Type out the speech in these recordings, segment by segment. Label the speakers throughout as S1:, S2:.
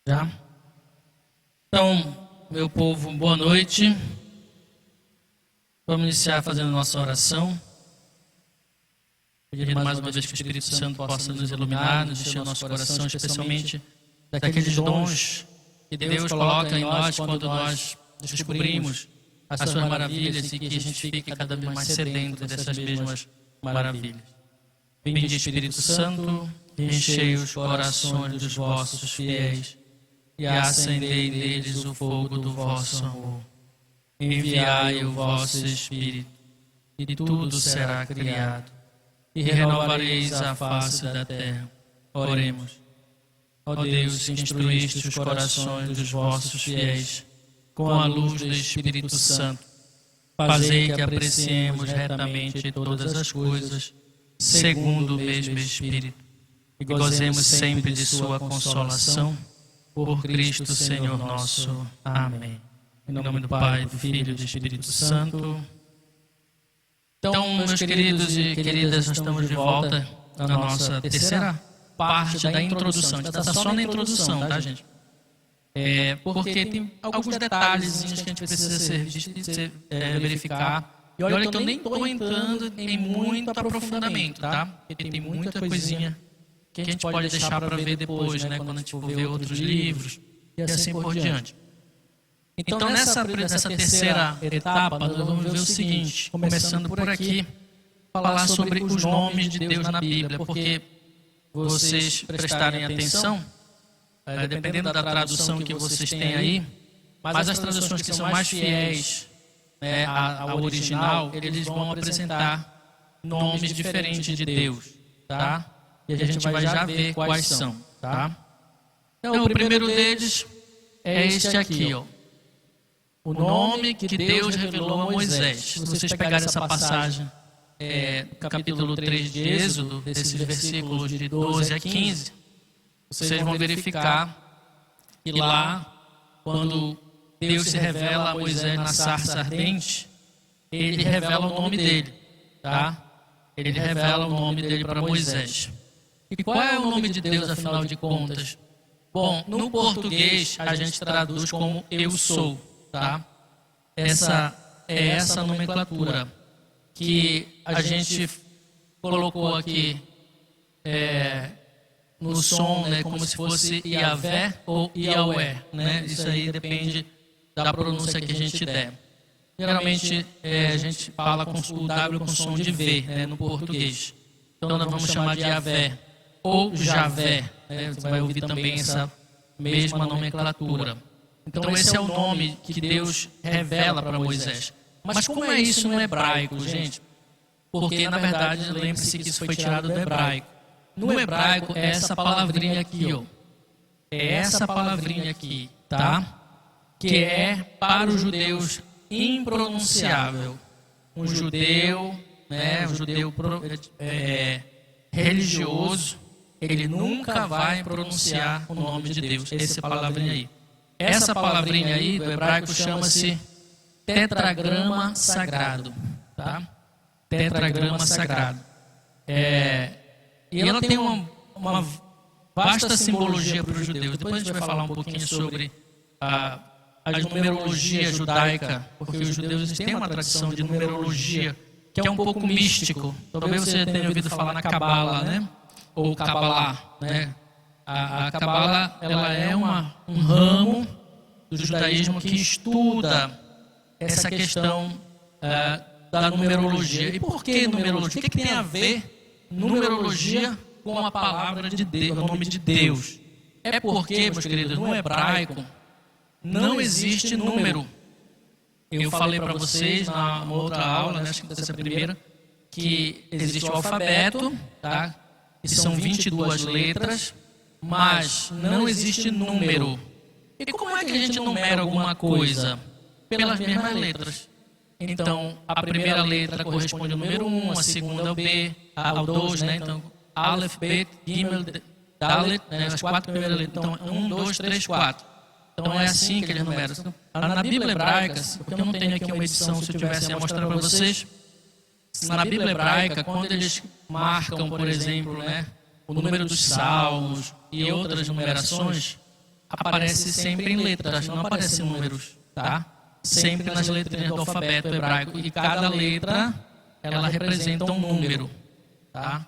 S1: Já? Então, meu povo, boa noite. Vamos iniciar fazendo nossa oração. Pedir mais uma vez que o Espírito Santo possa nos iluminar, nos encher o nosso coração, especialmente daqueles dons que Deus coloca em nós quando nós descobrimos as suas maravilhas e que a gente fique cada vez mais sedento dessas mesmas maravilhas. Vinde, Espírito Santo, enchei os corações dos vossos fiéis e acendei neles o fogo do vosso amor. Enviai o vosso Espírito, e tudo será criado, e renovareis a face da terra. Oremos. Ó Deus, que instruíste os corações dos vossos fiéis com a luz do Espírito Santo, fazei que apreciemos retamente todas as coisas, segundo o mesmo Espírito, e gozemos sempre de sua consolação, por Cristo Senhor nosso. Amém. Em nome do Pai, do Filho e do Espírito Santo. Então, meus queridos e queridas, nós estamos de volta na nossa terceira parte da introdução. A gente está só na introdução, tá, gente? Porque tem alguns detalhes que a gente precisa verificar. E olha que eu nem estou entrando em muito aprofundamento, tá? Porque tem muita coisinha que a gente pode deixar para ver depois, né? Quando a gente for ver outros livros e assim por diante. Então, nessa terceira etapa, nós vamos ver o seguinte, começando por aqui, falar sobre os nomes de Deus na Bíblia, porque vocês prestarem atenção, dependendo da tradução que vocês têm aí, mas as traduções que são mais fiéis, né, ao original, eles vão apresentar nomes diferentes de Deus, tá? E a gente vai já ver quais são, tá? Então, o primeiro deles é este aqui, ó. O nome que Deus revelou a Moisés. Se vocês pegarem essa passagem, capítulo 3 de Êxodo, desses versículos de 12 a 15, vocês vão verificar que lá, quando Deus se revela a Moisés na sarça ardente, ele revela o nome dele, tá? Ele revela o nome dele para Moisés. E qual é o nome de Deus, afinal de contas? Bom, no português a gente traduz como eu sou, tá? Essa nomenclatura que a gente colocou aqui no som, né, como se fosse Iavé ou Iaué, né? Isso aí depende da pronúncia que a gente der. Geralmente a gente fala com o W com som de V, né, no português. Então nós vamos chamar de Iavé ou Javé, né? Você vai ouvir também essa mesma nomenclatura. Então esse é o nome que Deus revela para Moisés. Mas como é isso no hebraico, gente? Porque na verdade, lembre-se que isso foi tirado do hebraico. No hebraico é essa palavrinha aqui, ó. É essa palavrinha aqui, tá? Que é para os judeus impronunciável. Um judeu, né? Um judeu religioso, ele nunca vai pronunciar o nome de Deus. Essa palavrinha aí. Essa palavrinha aí do hebraico chama-se tetragrama sagrado, tá? Tetragrama sagrado. E ela tem uma vasta simbologia para os judeus. Depois a gente vai falar um pouquinho sobre a numerologia judaica, porque os judeus têm uma tradição de numerologia que é um pouco místico. Talvez você tenha ouvido falar na Cabala, né? Ou Cabalá, né? A Cabala, ela é um ramo do judaísmo que estuda essa questão da numerologia. E por que numerologia? O que tem a ver numerologia com a palavra de Deus, o nome de Deus? É porque, meus queridos, no hebraico não existe número. Eu falei para vocês na outra aula, né, acho que dessa primeira, que existe o alfabeto, tá? Que são 22 letras, mas não existe número. E como é que a gente numera alguma coisa? Pelas mesmas letras. Então, a primeira letra corresponde ao número 1, a segunda ao B, ao 2, né? Então, Aleph, Bet, Gimel, Dalet, né? As 4 primeiras letras. Então, 1, 2, 3, 4. Então, é assim que eles numeram. Na Bíblia hebraica, porque eu não tenho aqui uma edição, se eu tivesse a mostrar para vocês, na Bíblia hebraica, quando eles marcam, por exemplo, né, o número dos salmos e outras numerações, aparece sempre em letras, não aparece em números, tá? Sempre nas letrinhas do alfabeto hebraico. E cada letra, ela representa um número, tá?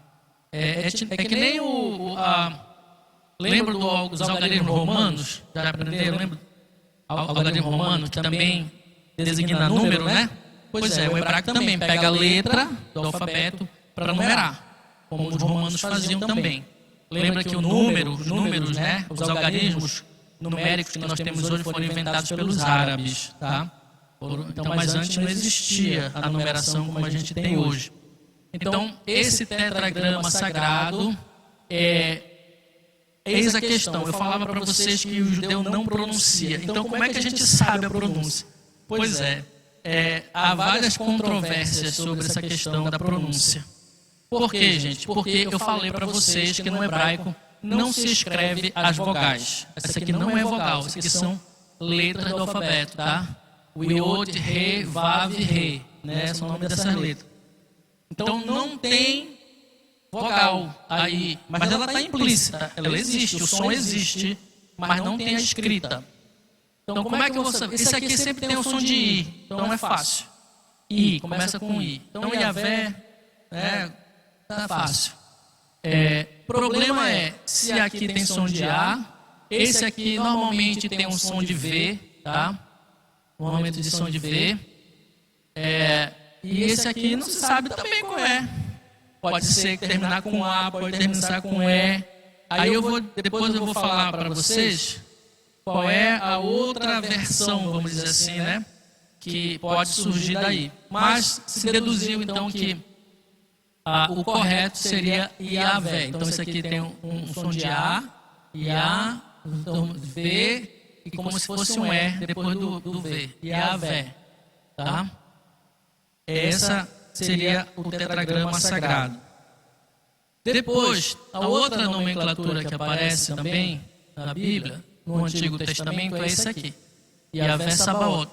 S1: É que nem lembra dos algarismos romanos? Já aprenderam? Lembra? Algarismo romano, que também designa número, né? Pois é, o hebraico também pega a letra do alfabeto para numerar, como os romanos faziam também. Lembra que os números, né? Os algarismos numéricos que nós temos hoje foram inventados pelos árabes, tá? Então, mas antes não existia a numeração como a gente tem hoje. Então, esse tetragrama sagrado eis a questão. Eu falava para vocês que o judeu não pronuncia. Então, como é que a gente sabe a pronúncia? Pois há várias controvérsias sobre essa questão da pronúncia. Por quê, gente? Porque eu falei para vocês que no hebraico não se escreve as vogais. Essa aqui não é vogal, essas aqui são letras do alfabeto, tá? O Yod, Re, Vav, Re, né? Esse é o nome dessas letras. Então não tem vogal aí, mas ela está implícita, ela existe, o som existe, mas não tem a escrita. Então como é que você... Esse aqui sempre tem o som de I, então é fácil. I, começa com I. Então Yavé, tá fácil. Problema é, se aqui tem som de A, esse aqui normalmente tem um som de V, tá? Normalmente de som de V. E esse aqui não se sabe também qual é. Pode ser que terminar com A, pode terminar com E. Aí depois eu vou falar para vocês qual é a outra versão, vamos dizer assim, né? Que pode surgir daí. Mas se deduziu então que o correto seria Yavé. Então isso aqui tem um som de A, Ya, então V, e como se fosse um E depois do V. Yavé. Tá? Essa seria o tetragrama sagrado. Depois, a outra nomenclatura que aparece também na Bíblia, no Antigo Testamento, é esse aqui. Yavé Sabaoth.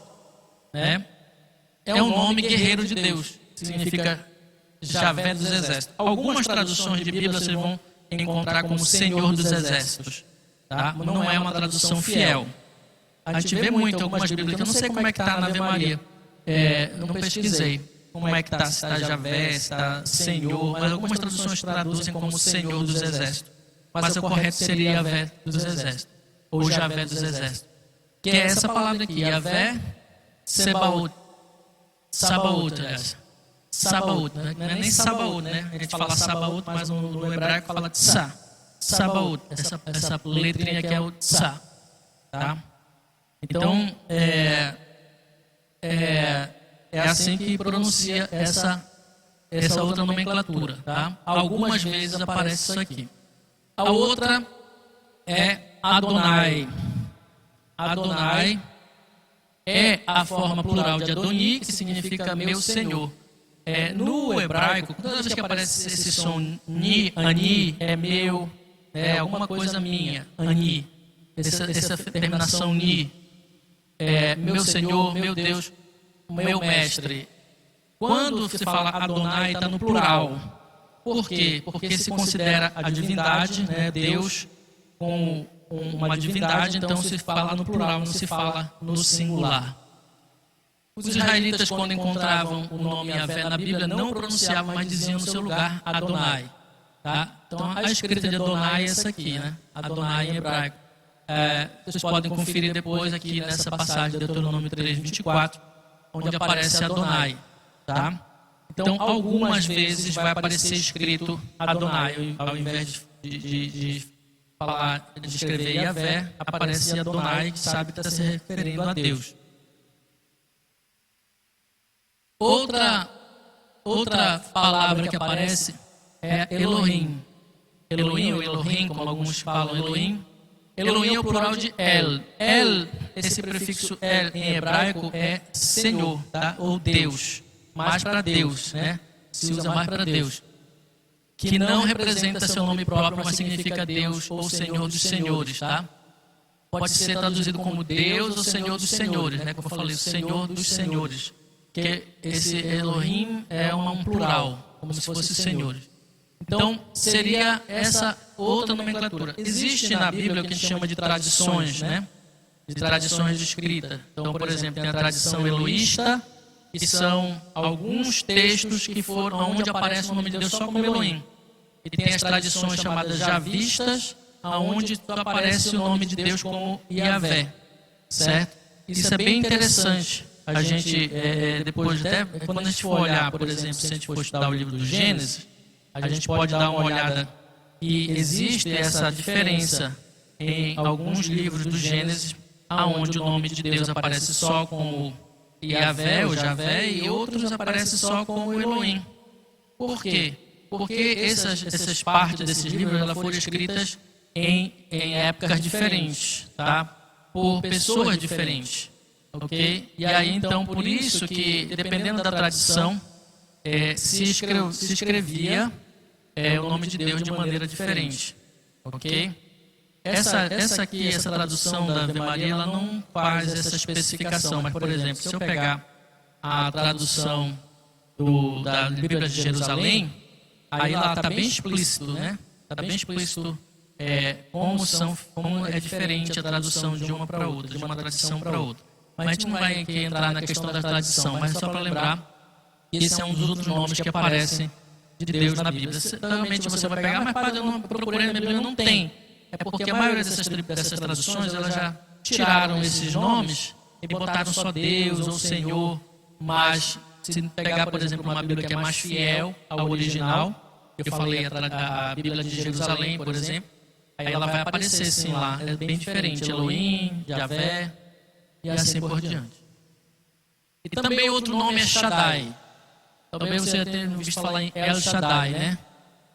S1: Né? É um nome guerreiro de Deus. Significa Javé dos exércitos. Algumas traduções de Bíblia vocês vão encontrar como Senhor dos exércitos. Tá? Não é uma tradução fiel. A gente vê muito algumas Bíblias, eu não sei como é que está na Ave Maria. Não pesquisei como é que está, se está Javé, se está Senhor, mas algumas traduções traduzem como Senhor dos exércitos. Mas o correto seria Yavé dos exércitos, ou Javé dos exércitos. Que é essa palavra aqui, Yavé Sebaot. Sabaoth, aliás. Sabaoth, né? Não é nem Sabaoth, né? A gente fala Sabaoth, mas no hebraico fala Tsa. Sabaoth, essa letrinha aqui é o Tsa. Tá? Então, é assim que pronuncia essa outra nomenclatura, tá? Algumas vezes aparece isso aqui. A outra é Adonai. Adonai é a forma plural de Adoni, que significa meu Senhor. No hebraico, toda vez que aparece esse som ni, ani, é meu, alguma coisa minha, ani. Essa terminação ni, meu Senhor, meu Deus, meu mestre. Quando se fala Adonai, está no plural. Por quê? Porque se considera a divindade, né, Deus, como uma divindade, então se fala no plural, não se fala no singular. Os israelitas, quando encontravam o nome Yavé na Bíblia, não pronunciavam, mas diziam no seu lugar Adonai. Tá? Então a escrita de Adonai é essa aqui, né? Adonai em hebraico. Vocês podem conferir depois aqui nessa passagem de Deuteronômio 3:24, onde aparece Adonai, tá? Então, algumas vezes vai aparecer escrito Adonai, ao invés de escrever Yavé, aparece Adonai, que sabe que está se referindo a Deus. Outra palavra que aparece é Elohim. Elohim ou Elohim, como alguns falam, Elohim. Elohim é o plural de El. El, esse prefixo El em hebraico é Senhor, tá? Ou Deus. Mais para Deus, né? Se usa mais para Deus. Que não representa seu nome próprio, mas significa Deus ou Senhor dos Senhores, tá? Pode ser traduzido como Deus ou Senhor dos Senhores, né? Como eu falei, Senhor dos Senhores. Que esse Elohim é um plural, como se fosse senhores. Então, seria outra nomenclatura. Existe na Bíblia o que a gente chama de tradições, né? De tradições escritas. Então, por exemplo, tem a tradição eloísta, que são alguns textos que foram onde aparece o nome de Deus só como Elohim. E tem as tradições chamadas javistas, onde aparece o nome de Deus como Yahvé, certo? Isso é bem interessante. A gente, depois até, quando a gente for olhar, por exemplo, se a gente for estudar o livro do Gênesis, a gente pode dar uma olhada que existe essa diferença em alguns livros do Gênesis, aonde o nome de Deus aparece só como Yahvé, ou Javé, e outros aparecem só como Elohim. Por quê? Porque essas partes desses livros elas foram escritas em épocas diferentes, tá? Por pessoas diferentes, ok? E aí, então, por isso que, dependendo da tradição, se escrevia o nome de Deus de maneira diferente, ok? Essa tradução da Ave Maria, ela não faz essa especificação, mas, por exemplo, se eu pegar a tradução da Bíblia de Jerusalém, aí lá está bem explícito, né? Está bem explícito como é diferente a tradução de uma para outra, de uma tradição para outra. Mas a gente não vai aqui entrar na questão da tradição, mas só para lembrar que esse é um dos outros nomes que aparecem de Deus na Bíblia. Provavelmente você vai pegar, mas padre, eu não procurei na Bíblia, não tem. É porque a maioria dessas traduções, elas já tiraram esses nomes e botaram só Deus ou Senhor, mas se pegar, por exemplo, uma Bíblia que é mais fiel ao original, eu falei a Bíblia de Jerusalém, por exemplo, aí ela vai aparecer sim lá, é bem diferente, Elohim, Javé e assim por diante. E também outro nome é Shaddai. Talvez você tenha visto falar em El Shaddai, né?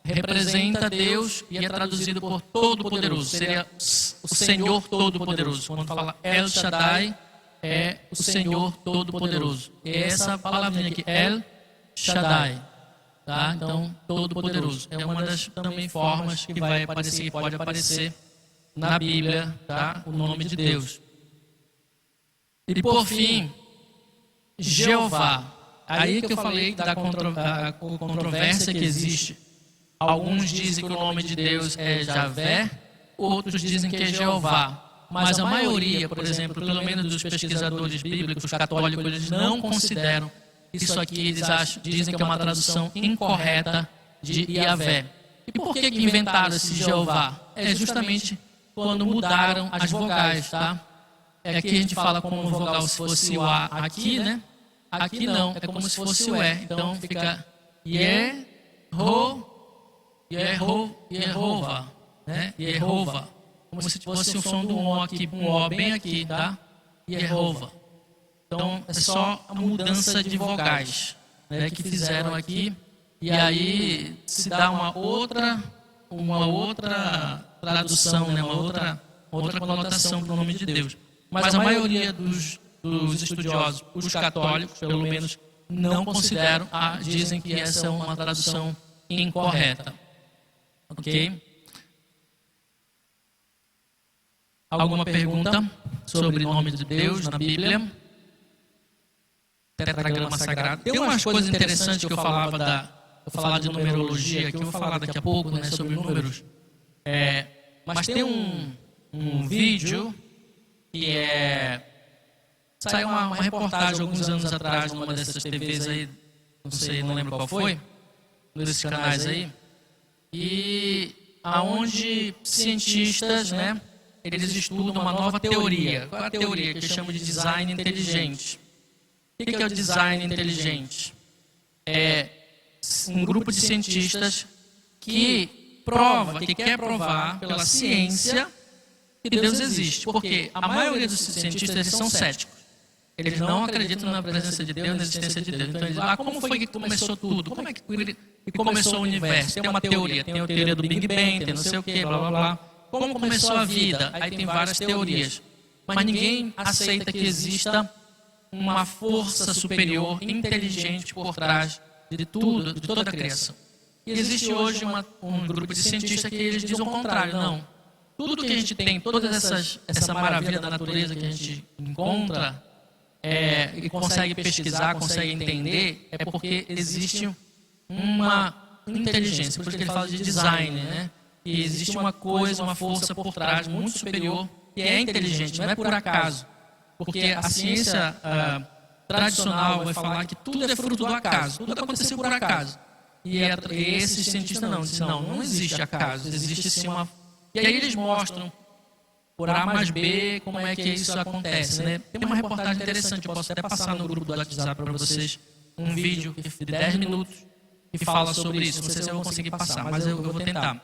S1: Representa Deus e é traduzido por Todo-Poderoso. Seria o Senhor Todo-Poderoso. Quando fala El Shaddai, é o Senhor Todo-Poderoso. E essa palavrinha aqui, El Shaddai, tá? Então, Todo-Poderoso. É uma das também formas que vai aparecer, que pode aparecer na Bíblia, tá? O nome de Deus. E por fim, Jeová. Aí que eu falei da controvérsia que existe. Alguns dizem que o nome de Deus é Javé, outros dizem que é Jeová. Mas a maioria, por exemplo, pelo menos dos pesquisadores bíblicos católicos, eles não consideram isso aqui, eles dizem que é uma tradução incorreta de Yahvé. E por que inventaram esse Jeová? É justamente quando mudaram as vogais, tá? Aqui a gente fala como vogal se fosse o A aqui, né? Aqui não, é como se fosse o E. Então fica Yehová, né? Yehová. Como se fosse o som do O aqui, um O bem aqui, tá? Yehová. Então é só a mudança de vogais, né, que fizeram aqui. E aí se dá uma outra tradução, né? uma outra conotação para o nome de Deus. Mas a maioria dos estudiosos, os católicos, pelo menos, não consideram, dizem que essa é uma tradução incorreta. Ok? Alguma pergunta sobre o nome de Deus na Bíblia? Tetragrama sagrado. Tem umas coisas interessantes que eu falava de numerologia, que eu vou falar daqui a pouco, né, sobre números. Mas tem um vídeo que saiu uma reportagem alguns anos atrás numa dessas TVs aí, não lembro qual foi, desses canais aí, e aonde cientistas, né, eles estudam uma nova teoria. Qual é a teoria? Que eu chamo de design inteligente. O que é o design inteligente? É um grupo de cientistas que quer provar pela ciência que Deus existe. Porque a maioria dos cientistas eles são céticos. Eles não acreditam na presença de Deus, na existência de Deus. Então eles dizem, como foi que começou tudo? Como é que começou o universo? Tem uma teoria. Tem a teoria do Big Bang, tem não sei o quê, blá, blá, blá. Como começou a vida? Aí tem várias teorias. Mas ninguém aceita que exista uma força superior, inteligente por trás de tudo, de toda a criação. E existe hoje um grupo de cientistas que eles dizem o contrário. Não. Tudo que a gente tem, toda essa maravilha da natureza que a gente encontra e consegue pesquisar, consegue entender, é porque existe uma inteligência. Por isso que ele fala de design, né? que existe uma coisa, uma força por trás muito superior, que é inteligente, não é por acaso. Porque a ciência tradicional vai falar que tudo é fruto do acaso, tudo aconteceu por acaso. E esses cientistas não, dizem, não existe acaso, existe sim uma... E aí eles mostram, por A mais B, como é que isso acontece, né? Tem uma reportagem interessante, eu posso até passar no grupo do WhatsApp para vocês, um vídeo de 10 minutos que fala sobre isso. Não sei se eu vou conseguir passar, mas eu vou tentar.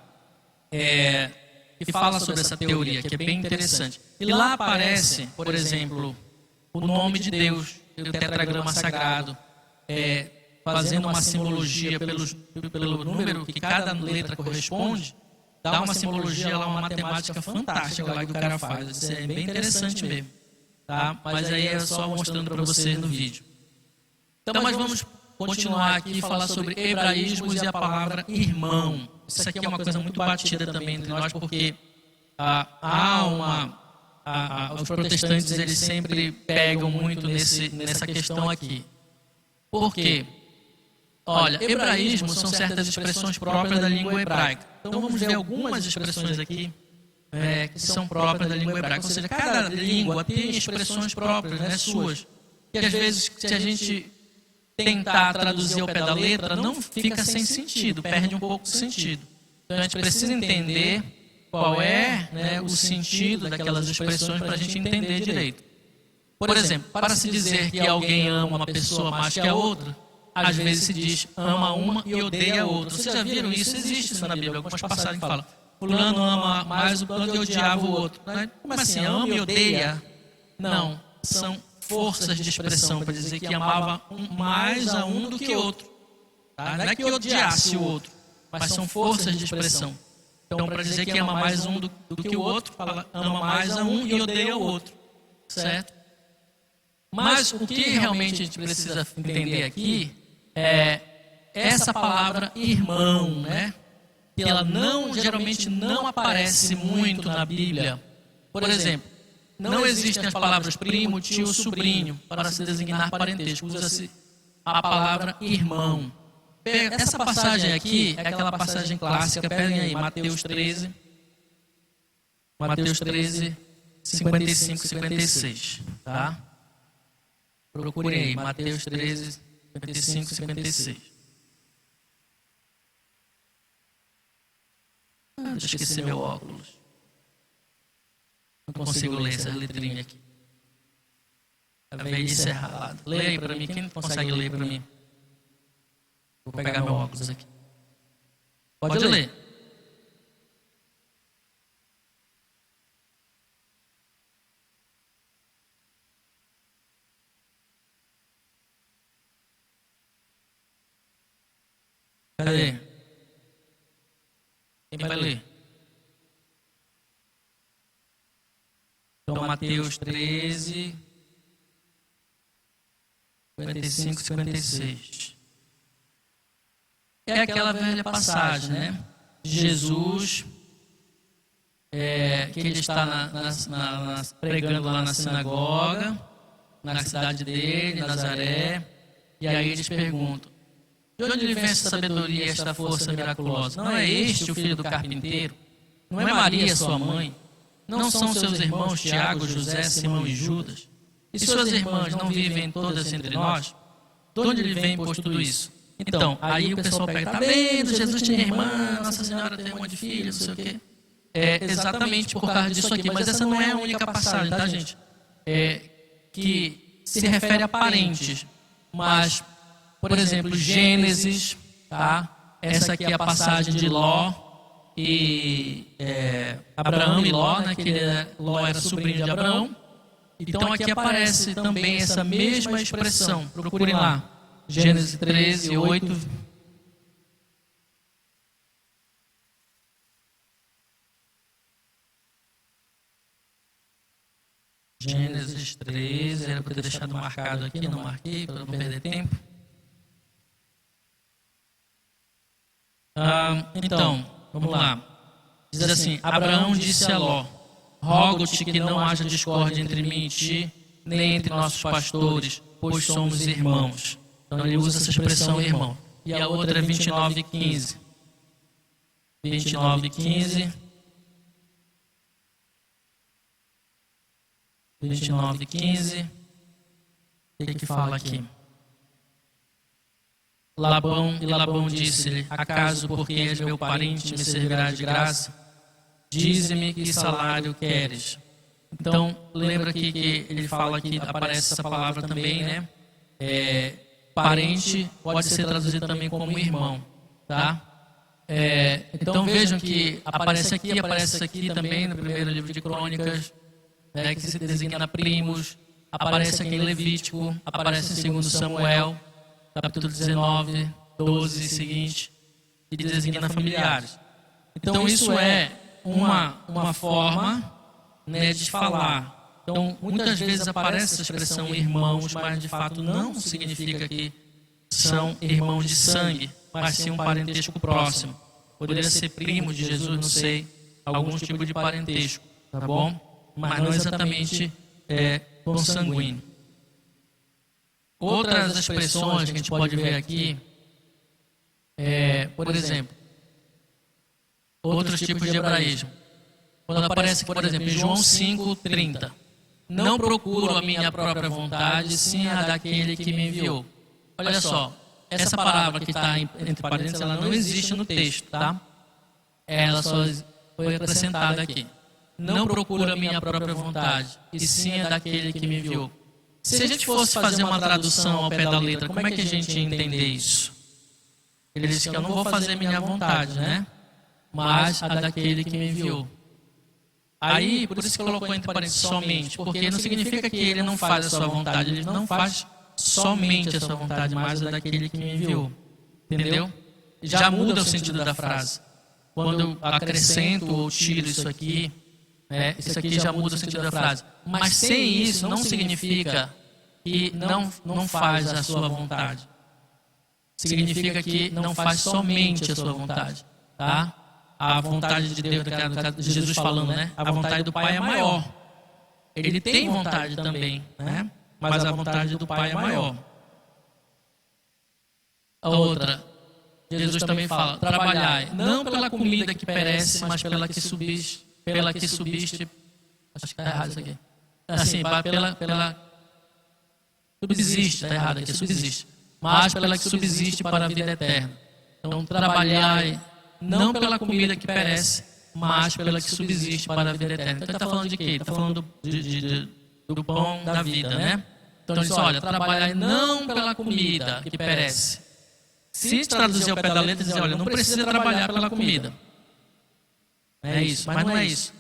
S1: Que fala sobre essa teoria, que é bem interessante. E lá aparece, por exemplo, o nome de Deus, o tetragrama sagrado, fazendo uma simbologia pelo número que cada letra corresponde, dá uma simbologia lá, uma matemática fantástica lá que o cara faz. Isso é bem interessante mesmo. Tá? Mas aí é só mostrando para vocês no vídeo. Então, mas vamos continuar aqui e falar sobre hebraísmos e a palavra irmão. Isso aqui é uma coisa muito batida também entre nós, porque os protestantes eles sempre pegam muito nessa questão aqui. Por quê? Olha, hebraísmo são certas expressões próprias da língua hebraica. Então vamos ver algumas expressões aqui que são próprias da língua hebraica. Ou seja, cada língua tem expressões próprias, né, suas, que às vezes, se a gente tentar traduzir ao pé da letra, não fica sem sentido, perde um pouco o sentido. Então a gente precisa entender qual é, né, o sentido daquelas expressões para a gente entender direito. Por exemplo, para se dizer que alguém ama uma pessoa mais que a outra, às vezes se diz ama uma e odeia a outra. Vocês já viram isso? Existe isso na Bíblia. Algumas passagens falam, fulano ama mais o plano e odiava o outro. Como assim? Ama e odeia? Não, são forças de expressão para dizer que amava mais a um do que o outro. Tá? Não é que odiasse o outro, mas são forças de expressão. Então, para dizer que ama mais um do que o outro, fala ama mais a um e odeia o outro. Certo? Mas o que realmente a gente precisa entender aqui é essa palavra irmão, né? Que ela geralmente não aparece muito na Bíblia. Por exemplo, não existem as palavras primo, tio, sobrinho para se designar parentesco. Usa-se a palavra irmão. Essa passagem aqui é aquela passagem clássica, peguem aí, Mateus 13, 55 e 56, tá? Procurem aí, Mateus 13, 55 e 56. Deixa eu esquecer meu óculos. Não consigo ler essa letrinha aqui. A velhice é errado. Leia aí para mim. Quem consegue ler para mim? Vou pegar meu óculos aqui. Pode ler. Cadê? Quem vai ler? Então, Mateus 13, 55 e 56. É aquela velha passagem, né? De Jesus, que ele está pregando lá na sinagoga, na cidade dele, Nazaré, e aí eles perguntam, de onde lhe vem essa sabedoria e esta força miraculosa? Não é este o filho do carpinteiro? Não é Maria sua mãe? Não são seus irmãos Tiago, José, Simão e Judas? E suas irmãs não vivem todas entre nós? De onde lhe vem, pois, tudo isso? Então, aí o pessoal pega, tá vendo, Jesus tinha irmã, Nossa Senhora tem um monte de filhos, não sei o quê. É exatamente por causa disso aqui, mas essa não é a única passagem, tá, gente? Que se refere a parentes, mas, por exemplo, Gênesis, tá? Essa aqui é a passagem de Ló e Abraão e Ló, né? Que Ló era sobrinho de Abraão. Então aqui aparece também essa mesma expressão, procurem lá. Gênesis 13, 8. Gênesis 13, era para ter deixado marcado aqui, não marquei, para não perder tempo. Então, vamos lá. Diz assim, Abraão disse a Ló, rogo-te que não haja discórdia entre mim e ti, nem entre nossos pastores, pois somos irmãos. Então ele usa essa expressão irmão. E a outra é 29:15. 29:15. 29:15. O que fala aqui? Labão disse-lhe: acaso porque és meu parente me servirá de graça? Dize-me que salário queres. Então, lembra aqui que ele fala aqui, aparece essa palavra também, né? Parente pode ser traduzido também como irmão, tá? Então vejam que aparece aqui também no primeiro livro de Crônicas, que se designa primos, aparece aqui em Levítico, aparece em 2 Samuel, capítulo 19, 12 e seguinte, e designa familiares. Então isso é uma forma, né, de falar. Então, muitas vezes aparece essa expressão irmãos, mas de fato não significa que são irmãos de sangue, mas sim um parentesco próximo. Poderia ser primo de Jesus, não sei, algum tipo de parentesco, tá bom? Mas não exatamente consanguíneo. Outras expressões que a gente pode ver aqui, por exemplo, outros tipos de hebraísmo. Quando aparece, por exemplo, em João 5:30, não procuro a minha própria vontade, sim a daquele que me enviou. Olha só, essa palavra que está entre parênteses, ela não existe no texto, tá? Ela só foi acrescentada aqui. Não procuro a minha própria vontade, e sim a daquele que me enviou. Se a gente fosse fazer uma tradução ao pé da letra, como é que a gente ia entender isso? Ele disse que eu não vou fazer minha vontade, né? Mas a daquele que me enviou. Aí, por isso que colocou entre parênteses somente, porque não significa que ele não faz a sua vontade, ele não faz somente a sua vontade, mas a daquele que me enviou. Entendeu? Já muda o sentido da frase. Quando eu acrescento ou tiro isso aqui já muda o sentido da frase. Mas sem isso não significa que não faz a sua vontade. Significa que não faz somente a sua vontade, tá? A vontade de Deus, no caso de Jesus falando, né? A vontade do Pai é maior. Ele tem vontade também, né? Mas a vontade do Pai é maior. A outra, Jesus também fala: trabalhai, não pela comida que perece, mas pela que subsiste. Acho que está errado isso aqui. Assim, subsiste, está errado aqui, subsiste. Mas pela que subsiste para a vida eterna. Então, trabalhai não pela comida que perece, mas pela que subsiste para a vida eterna. Então ele está falando de quê? Ele está falando do pão da vida, né? Então ele diz: olha, trabalhai não pela comida que perece. Se traduzir ao pé da letra, diz: olha, não precisa trabalhar pela comida. É isso, mas não é isso.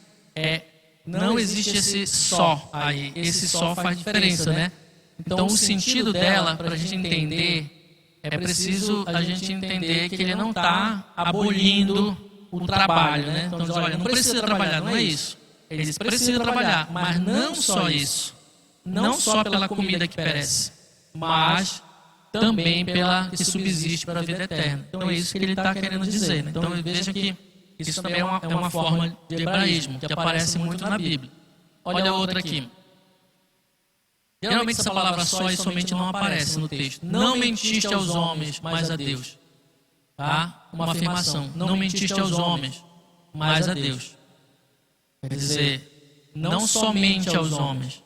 S1: Não existe esse só aí. Esse só faz diferença, né? Então o sentido dela, para a gente entender, é preciso a gente entender que ele não está abolindo o trabalho, né? Então diz: olha, não precisa trabalhar, não é isso. Ele diz: precisa trabalhar, mas não só isso. Não só pela comida que perece, mas também pela que subsiste para a vida eterna. Então é isso que ele está querendo dizer, né? Então vejam que isso também é uma forma de hebraísmo, que aparece muito na Bíblia. Olha outra aqui. Geralmente essa palavra só e somente não aparece no texto. Não mentiste aos homens, mas a Deus. Tá? Uma afirmação. Não mentiste aos homens, mas a Deus. Quer dizer, não somente aos homens,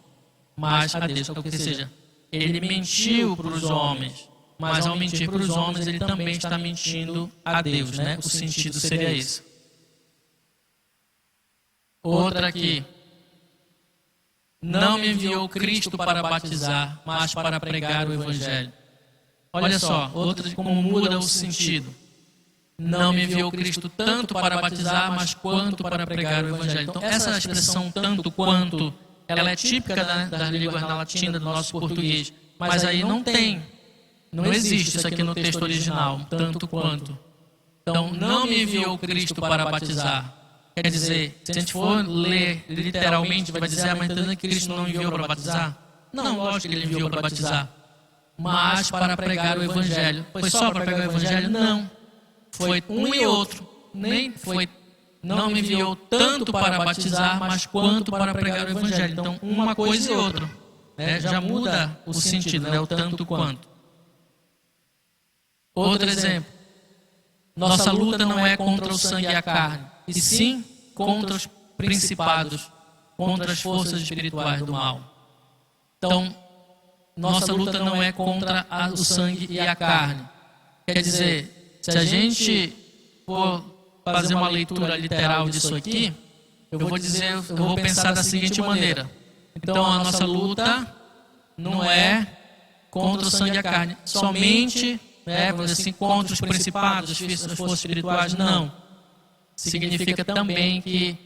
S1: mas a Deus. Ou seja, ele mentiu para os homens, mas ao mentir para os homens, ele também está mentindo a Deus, né? O sentido seria esse. Outra aqui. Não me enviou Cristo para batizar, mas para pregar o Evangelho. Olha só, outra de como muda o sentido. Não me enviou Cristo tanto para batizar, mas quanto para pregar o Evangelho. Então, essa expressão tanto quanto, ela é típica das línguas latinas do nosso português. Mas aí não existe isso aqui no texto original, tanto quanto. Então, não me enviou Cristo para batizar. Quer dizer, se a gente for ler literalmente, vai dizer: mas entendendo que Cristo não enviou para batizar? Não, lógico que ele enviou para batizar. Mas para pregar o Evangelho. Foi só para pregar o Evangelho? Não. Foi um e outro. Não me enviou tanto para batizar, mas quanto para pregar o Evangelho. Então, uma coisa e outra. Já muda o sentido, né? O tanto quanto. Outro exemplo. nossa luta não é contra o sangue e a carne, e sim contra os principados, contra as forças espirituais do mal. Então, nossa luta não é contra o sangue e a carne. Quer dizer, se a gente for fazer uma leitura literal disso aqui, eu vou pensar da seguinte maneira. Então, a nossa luta não é contra o sangue e a carne, somente, vamos dizer assim, contra os principados, as forças espirituais, não. Significa também que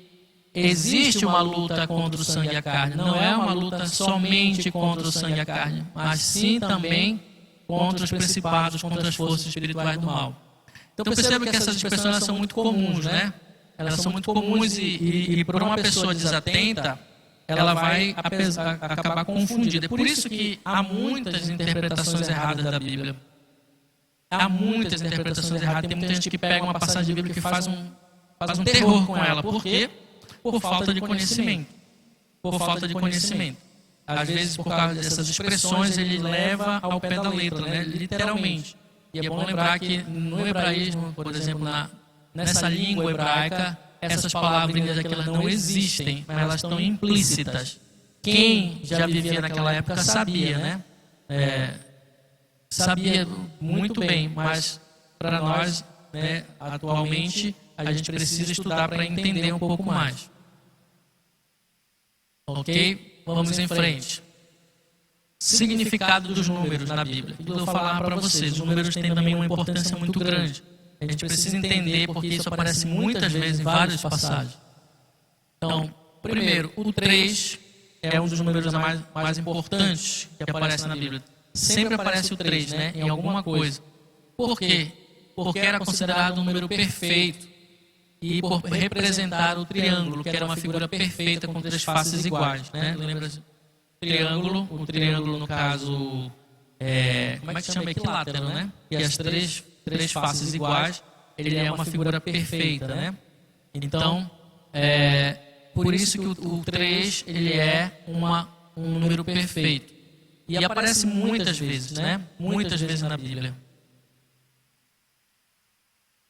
S1: existe uma luta contra o sangue e a carne. Não é uma luta somente contra o sangue e a carne, mas sim também contra os principados, contra as forças espirituais do mal. Então perceba que essas expressões são muito comuns, né? Elas são muito comuns e por uma pessoa desatenta, ela vai acabar confundida. É por isso que há muitas interpretações erradas da Bíblia. Há muitas interpretações erradas. Tem muita gente que pega uma passagem da Bíblia que faz um terror com ela. Por quê? Por falta de conhecimento. Por falta de conhecimento. Às vezes, por causa dessas expressões, ele leva ao pé da letra, né? Literalmente. E é bom lembrar que no hebraísmo, por exemplo, nessa língua hebraica, essas palavrinhas aqui elas não existem, mas elas estão implícitas. Quem já vivia naquela época sabia, né? Sabia muito bem, mas para nós, né, atualmente, a gente precisa estudar para entender um pouco mais. Ok? Vamos em frente. Significado dos números na Bíblia. Eu vou falar para vocês, os números têm também uma importância muito grande. A gente precisa entender porque isso aparece muitas vezes em várias passagens. Então, primeiro, o 3 é um dos números mais importantes que aparece na Bíblia. Sempre aparece o 3, né, em alguma coisa. Por quê? Porque era considerado um número perfeito e por representar o triângulo, que era uma figura perfeita com três faces iguais, né? Lembra? O triângulo no caso, como é que se chama? Equilátero, né? E as três faces iguais, ele é uma figura perfeita, né? Então, por isso que o 3, ele é um número perfeito. E aparece muitas vezes, né? Muitas vezes na Bíblia.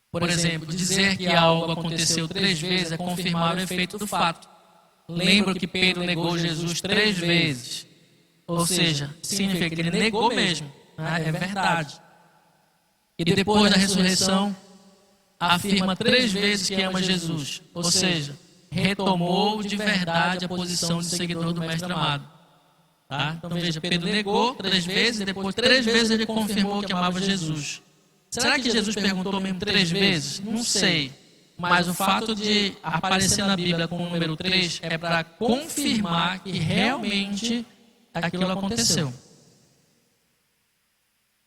S1: Por exemplo, dizer que algo aconteceu 3 vezes é confirmar o efeito do fato. Lembra que Pedro negou Jesus 3 vezes. Ou seja, significa que ele negou mesmo. Né? É verdade. E depois da ressurreição, afirma 3 vezes que ama Jesus. Ou seja, retomou de verdade a posição de seguidor do Mestre amado. Tá? Então veja, Pedro negou 3 vezes e depois 3 vezes ele confirmou que amava Jesus. Será que Jesus perguntou mesmo 3 vezes? Não sei. Mas o fato de aparecer na Bíblia com o número 3 é para confirmar que realmente aquilo aconteceu.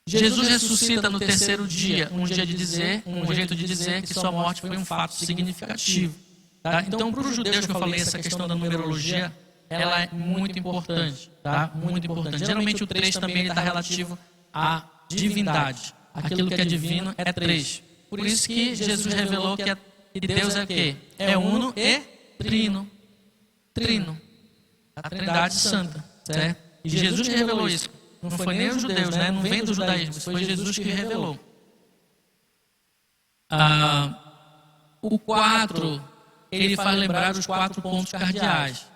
S1: Jesus ressuscita no 3º dia, um jeito de dizer que sua morte foi um fato significativo. Tá? Então, para os judeus que eu falei, essa questão da numerologia, ela é muito importante. Tá? Muito importante. Geralmente o 3 também está relativo à divindade. Aquilo que é divino é 3. Por isso que Jesus revelou que Deus é o quê? É uno e trino. Trino. A Trindade Santa. Certo? E Jesus que revelou isso. Não foi nem os judeus, né? Não vem do judaísmo. Foi Jesus que revelou. O 4, ele faz lembrar os 4 pontos cardeais,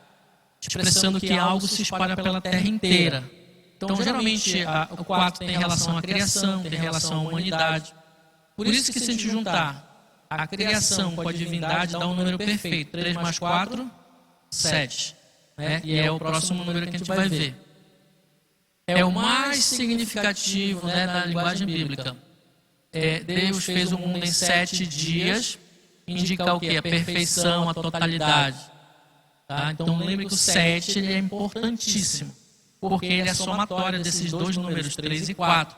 S1: expressando que algo se espalha pela terra inteira. Então, geralmente, o 4 tem relação à criação, tem relação à humanidade. Por isso que se a gente juntar a criação com a divindade, dá um número perfeito. 3 mais 4, 7. Né? E é o próximo número que a gente vai ver. É o mais significativo, né, da linguagem bíblica. Deus fez o mundo em 7 dias, indica o quê? A perfeição, a totalidade. Tá? Então, lembre que o 7 ele é importantíssimo. Porque ele é somatória desses 2 números, 3 e 4.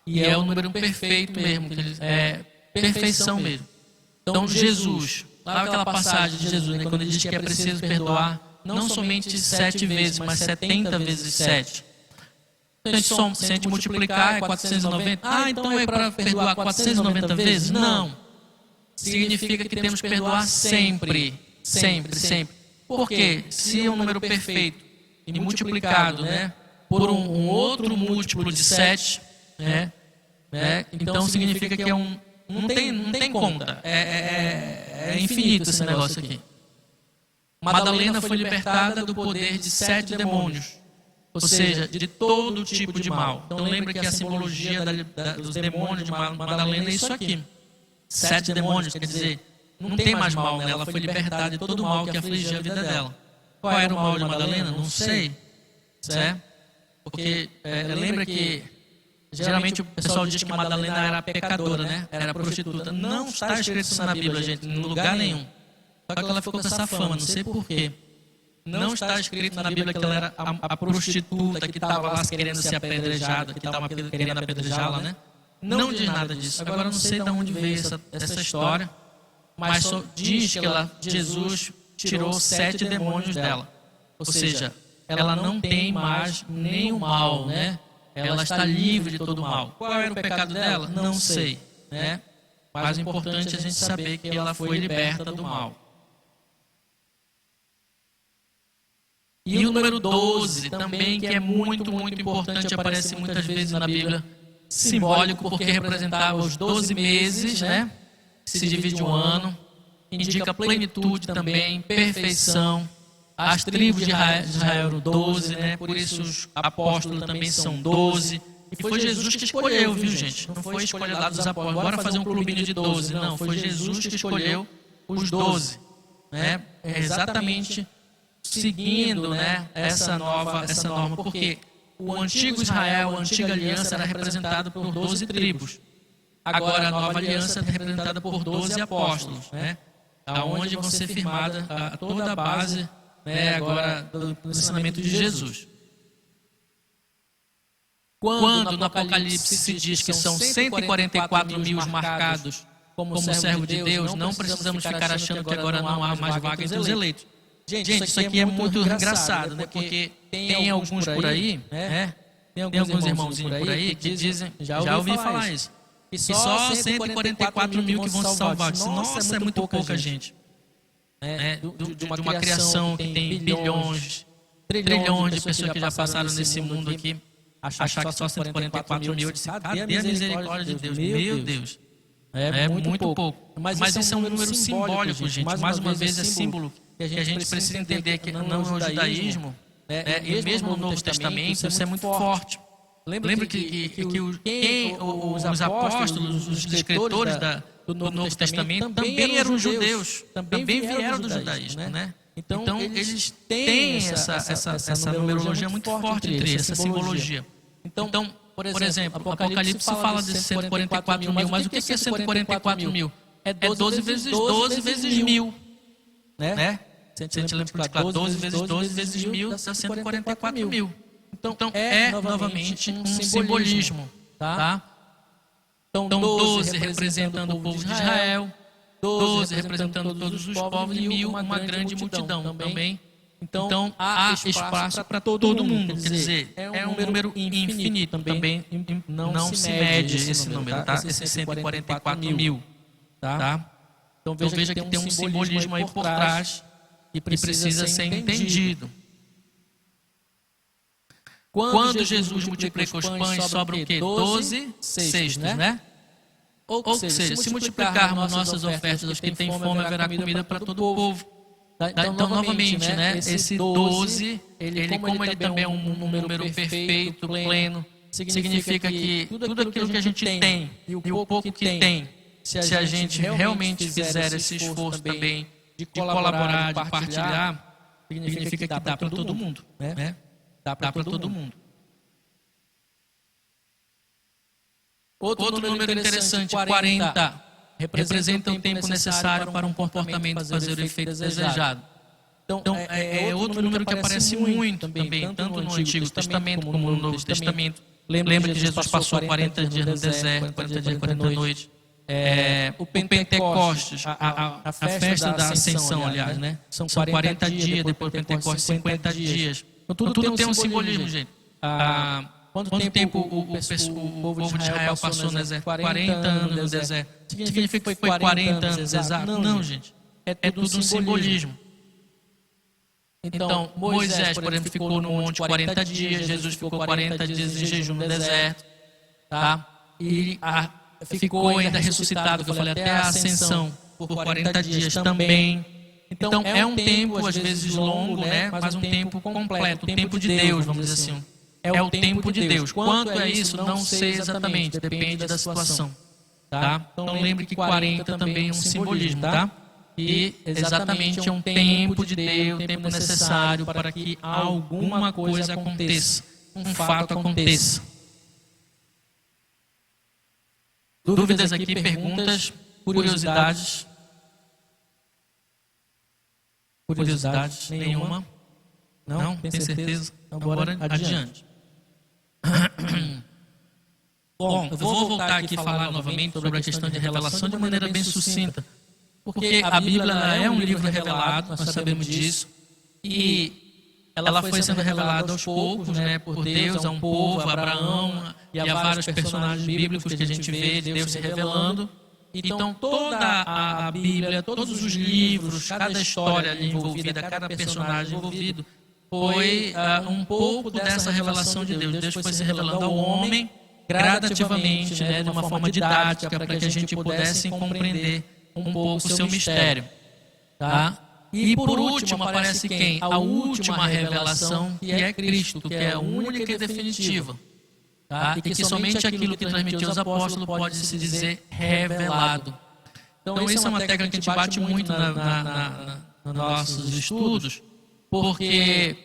S1: E é o número perfeito mesmo, é perfeição mesmo. Então, Jesus, lá aquela passagem de Jesus, né, quando ele diz que é preciso perdoar, não somente 7 vezes, mas 70 vezes 7. Então, se a gente multiplicar, é 490. Então é para perdoar 490 vezes? Não. Significa que temos que perdoar sempre. Sempre, sempre. Por quê? Se é um número perfeito, e multiplicado, né, por um outro múltiplo de 7, né, então significa que é não tem conta. É infinito esse negócio aqui. Madalena foi libertada do poder de 7 demônios, ou seja, de todo tipo de mal. Então lembra que a simbologia dos demônios de Madalena é isso aqui. 7 demônios, quer dizer, não tem mais mal nela, ela foi libertada de todo o mal que afligia a vida dela. Qual era o mal de Madalena? Não sei. Certo? Porque lembra que geralmente o pessoal diz que Madalena era pecadora, né? Era prostituta. Não está escrito isso na Bíblia, gente, em lugar nenhum. Só que ela ficou com essa fama, não sei porquê. Não está escrito na Bíblia que ela era a prostituta que estava lá querendo ser apedrejada, que estava querendo apedrejá-la, né? Não diz nada disso. Agora eu não sei de onde veio essa história, mas só diz que Jesus tirou 7 demônios dela. Ou seja, ela não tem mais nenhum mal, né? Ela está livre de todo o mal. Qual era o pecado dela? Não sei, né? Mas o importante é a gente saber que ela foi liberta do mal. E o número 12 também, que é muito, muito importante, aparece muitas vezes na Bíblia, simbólico, porque representava os 12 meses, né? Se divide um ano, indica plenitude também, perfeição. As tribos de Israel eram 12, né? Por isso os apóstolos também são 12. E foi Jesus que escolheu, viu, gente? Não foi escolha lá dos apóstolos, bora fazer um clubinho de 12. Não, foi Jesus que escolheu os 12, né? É exatamente seguindo, né, essa norma, porque o antigo Israel, a antiga aliança era representada por 12 tribos. Agora a nova aliança é representada por 12 apóstolos, né? Aonde vão ser firmada toda a base, né, agora do ensinamento de Jesus. Quando no Apocalipse se diz que são 144 mil marcados como servo de Deus, não precisamos ficar achando que agora não há mais vaga entre os eleitos. Gente, isso aqui é muito engraçado, né? Porque tem alguns por aí, né? Tem alguns irmãozinhos por aí que dizem, já ouvi falar isso, que só 144 mil que vão se salvar. Nossa, é muito pouca gente. De uma criação que tem bilhões, trilhões de pessoas que já passaram nesse mundo aqui, achar que só 144 mil, eu disse, cadê a misericórdia de Deus? Meu Deus, é muito pouco. Mas isso é um número simbólico, gente. Mais uma vez é símbolo que a gente precisa entender que não no judaísmo, e mesmo no Novo Testamento, isso é muito forte. Lembra que os apóstolos, os escritores do Novo Testamento também eram judeus, também vieram do judaísmo, né? Então eles têm essa numerologia muito forte entre eles, essa simbologia. Então, por exemplo, o Apocalipse fala de 144 mil, mas o que é 144 mil? É 12 vezes 12 vezes 1000, né? Se a gente multiplicar 12 vezes 12 vezes 1000, dá 144 mil. Então, é novamente um simbolismo, tá? Então, 12 representando o povo de Israel, 12 representando todos os povos e 1000 uma grande multidão também. Então, há espaço para todo mundo, quer dizer, é um número infinito também, não se mede esse número, tá? Esse 144 mil, tá? Então, veja que tem um simbolismo aí por trás e precisa ser entendido. Quando Jesus multiplica os pães, sobra o quê? 12 cestos, né? Ou seja, se multiplicarmos nossas ofertas aos que têm fome, haverá comida para todo o povo. Então, novamente, né, esse 12, como ele também é um número perfeito, pleno, significa que tudo aquilo que a gente tem e o pouco que tem, se a gente realmente fizer esse esforço também de colaborar, de partilhar, significa que dá para todo mundo, né? Dá para todo mundo. Outro número interessante, 40, representa o tempo necessário para um comportamento fazer o efeito desejado. Então, é outro número que aparece muito também, tanto no Antigo Testamento como no Novo Testamento. Lembra que Jesus passou 40 dias no deserto, 40 dias, 40 noites. O Pentecostes, a festa da Ascensão, aliás, né? São 40 dias, depois do Pentecostes, 50 dias. Então, tudo tem um simbolismo, gente. Quanto tempo o povo de Israel passou no deserto? 40 anos no deserto. Significa que foi 40 anos exatos? Não, gente. É tudo um simbolismo. Então, Moisés, por exemplo, ficou no monte 40 dias, Jesus ficou 40 dias em jejum no deserto, tá? E ficou ainda ressuscitado, que eu falei, até a ascensão, por 40 dias também. Então, é um tempo, às vezes, longo, né? Mas um tempo completo, um tempo de Deus, vamos dizer assim. É o tempo de Deus. Quanto é isso, não sei exatamente, depende da situação. Tá? Então, lembre que 40 também é um simbolismo, tá? E exatamente é um tempo de Deus, um tempo necessário para que alguma coisa aconteça, um fato aconteça. Dúvidas aqui, perguntas, curiosidades? Curiosidades nenhuma? Não? Tem certeza? Agora adiante. Bom, eu vou voltar aqui a falar novamente sobre a questão de revelação de maneira bem sucinta. Porque a Bíblia é um livro revelado, nós sabemos disso, e ela foi sendo revelada aos poucos, né, por Deus, a um povo, a Abraão, e a vários personagens bíblicos que a gente vê Deus se revelando. Então, toda a Bíblia, todos os livros, cada história ali envolvida, cada personagem envolvido, foi um pouco dessa revelação de Deus. Deus foi se revelando ao homem gradativamente, né, de uma forma didática, para que a gente pudesse compreender um pouco o seu mistério. Tá? E por último aparece quem? A última revelação, que é Cristo, que é a única e definitiva. Tá? E que somente aquilo que transmitiu aos apóstolos pode se dizer revelado. Então isso é uma técnica que a gente bate muito nos nossos estudos, porque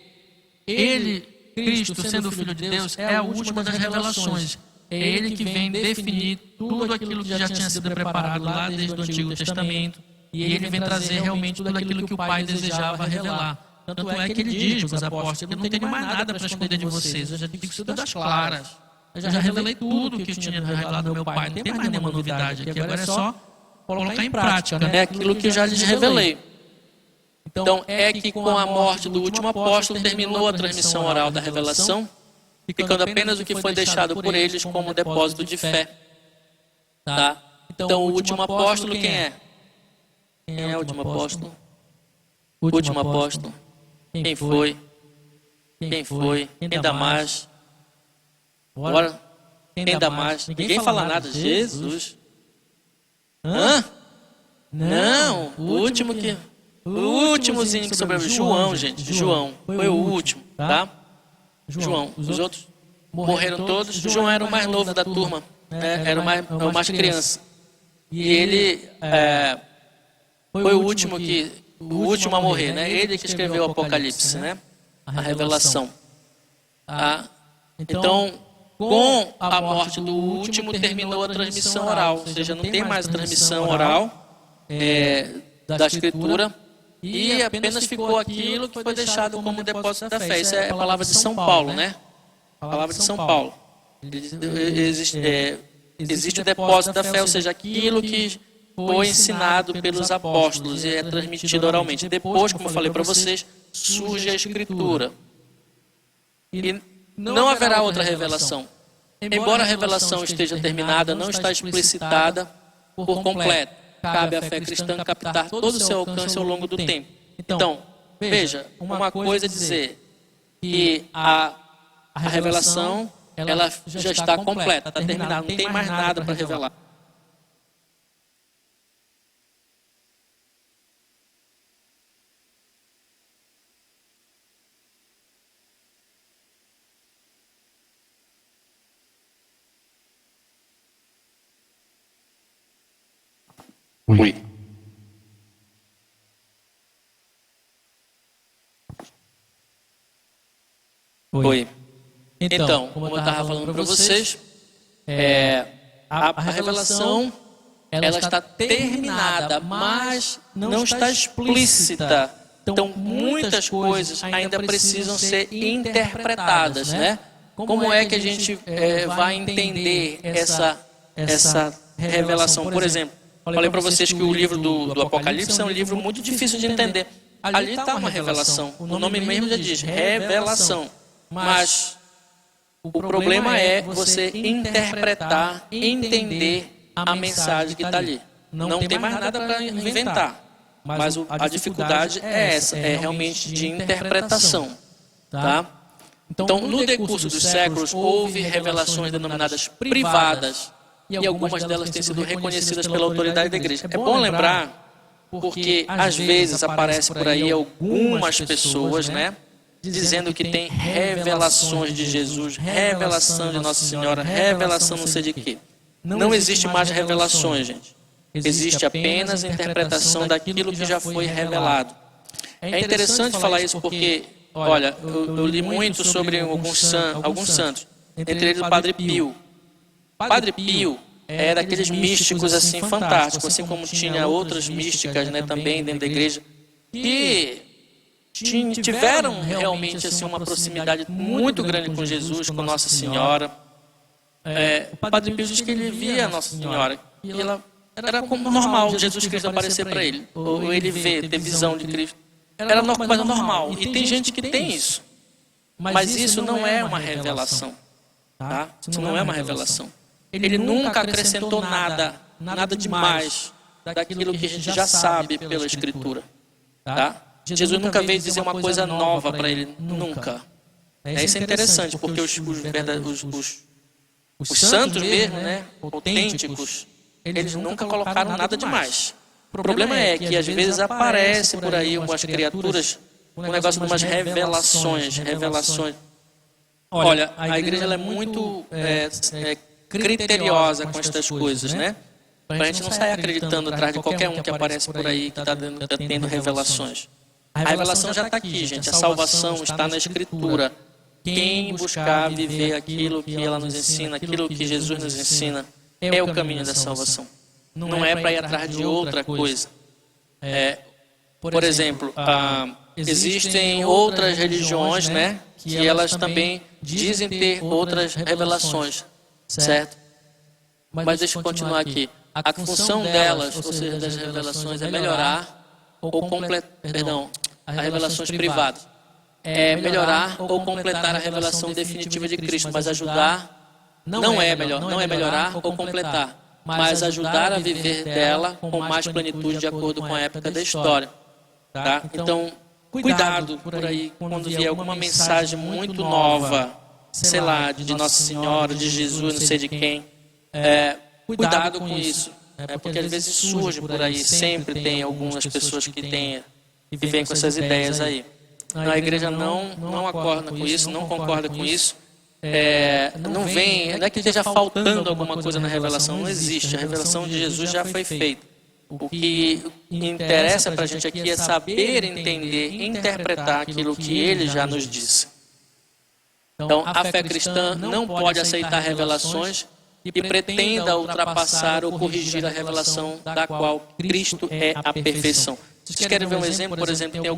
S1: ele, Cristo, sendo o Filho de Deus, é a última das revelações. É ele que vem definir tudo aquilo que já tinha sido preparado lá desde o Antigo Testamento. E ele vem trazer realmente tudo aquilo que o Pai desejava revelar. Tanto é que ele diz para os apóstolos: eu não tenho mais nada para esconder de vocês, eu já digo isso das claras. Eu já revelei tudo que eu tinha revelado ao meu Pai, não tem mais nenhuma novidade aqui, agora é só colocar em prática, né? Aquilo que eu já lhes revelei. Então é que com a morte do último apóstolo terminou a transmissão oral da revelação, ficando apenas o que foi deixado por eles como depósito de fé. Tá? Então o último apóstolo quem é? Quem é o último apóstolo? O último apóstolo. Quem foi? Quem foi? Quem dá mais? Agora, quem dá mais? Ninguém fala nada. Jesus. Hã? Não, o último que... O últimozinho que sobreviveu. João, gente. João. Foi o último, tá? João. Os outros morreram todos. João era o mais novo da turma. Era o mais criança. E ele foi o último a morrer, né? Ele que escreveu o Apocalipse, né? A revelação. Então, com a morte do último, terminou a transmissão oral. Ou seja, não tem mais transmissão oral da Escritura. E apenas ficou aquilo que foi deixado como depósito da fé. Isso é a palavra de São Paulo, né? A palavra de São Paulo. Existe o depósito da fé, ou seja, aquilo que foi ensinado pelos apóstolos e é transmitido oralmente. Depois, como eu falei para vocês, surge a Escritura. E não haverá outra revelação. Embora a revelação esteja terminada, não está explicitada por completo. Cabe à fé cristã captar todo o seu alcance ao longo do tempo. Então, veja, uma coisa é dizer que a revelação ela já está completa, está terminada, não tem mais nada para revelar.
S2: Oi.
S1: Oi. Então, como eu estava falando para vocês, a revelação ela está terminada, mas não está explícita. Então, muitas coisas ainda precisam ser interpretadas, né? Como é que a gente vai entender essa revelação? Por exemplo, falei para vocês que o livro do Apocalipse é um livro muito difícil de entender. Ali está uma revelação. O nome mesmo já diz revelação. Mas o problema é você interpretar, entender a mensagem que está ali. Não tem mais nada para inventar. Mas a dificuldade é essa, é realmente de interpretação. Tá? Então, no decurso dos séculos, houve revelações denominadas privadas. e algumas delas têm sido reconhecidas pela autoridade da igreja. É bom lembrar, porque às vezes aparece por aí algumas pessoas, né, dizendo que tem revelações de Jesus, revelação de Nossa Senhora, revelação não sei de quê. Não existe mais revelações, gente. Existe apenas a interpretação daquilo que já foi revelado. É interessante falar isso porque, olha, eu li muito sobre alguns santos, entre eles o Padre Pio. Padre Pio é daqueles místicos assim fantásticos, assim como tinha outras místicas, né, também dentro da igreja, que tiveram realmente assim uma proximidade muito grande com Jesus, com Nossa Senhora. O Padre Pio diz que ele via Nossa Senhora, e ela era como normal Jesus Cristo aparecer para ele, ou ele ter visão de Cristo. Era uma coisa normal. E tem gente que tem isso. Mas isso não é uma revelação. Tá? Isso não é uma revelação. Ele nunca acrescentou nada demais daquilo que a gente já sabe pela Escritura. Tá? Jesus nunca veio dizer uma coisa nova para ele. Nunca. Isso é interessante, porque os santos mesmo, né, autênticos, eles nunca colocaram nada demais. O problema é que às vezes aparece por aí umas criaturas, um negócio de umas revelações. Olha, a igreja ela é muito criteriosa com estas coisas, né? Para a gente não sair acreditando atrás de qualquer um que aparece por aí que está tendo revelações. A revelação já está aqui, gente. A salvação está na Escritura. Quem buscar viver aquilo que ela nos ensina, aquilo que Jesus nos ensina, é o caminho da salvação. Não é para ir atrás de outra coisa. Por exemplo, existem outras religiões, né, que elas também dizem ter outras revelações, certo? Mas deixa eu continuar aqui. A função delas, ou seja, das revelações, é melhorar ou completar, as revelações privadas. É melhorar ou completar a revelação definitiva de Cristo, mas ajudar não é melhorar ou completar, mas ajudar a viver dela com mais plenitude de acordo com a época da história. Tá? Então, cuidado por aí quando vier alguma mensagem muito nova, sei lá, de Nossa Senhora, de Jesus, não sei de quem. Cuidado com isso, porque às vezes surge por aí, sempre tem algumas pessoas que vêm com essas ideias aí. A igreja não acorda com isso, não concorda com isso. Não é que esteja faltando alguma coisa na revelação, não existe. A revelação de Jesus já foi feita. O que interessa para a gente aqui é saber entender, interpretar aquilo que ele já nos disse. Então, a fé cristã não pode aceitar revelações que pretenda ultrapassar ou corrigir a revelação da qual Cristo é a perfeição. Vocês querem ver um exemplo? Por exemplo, tem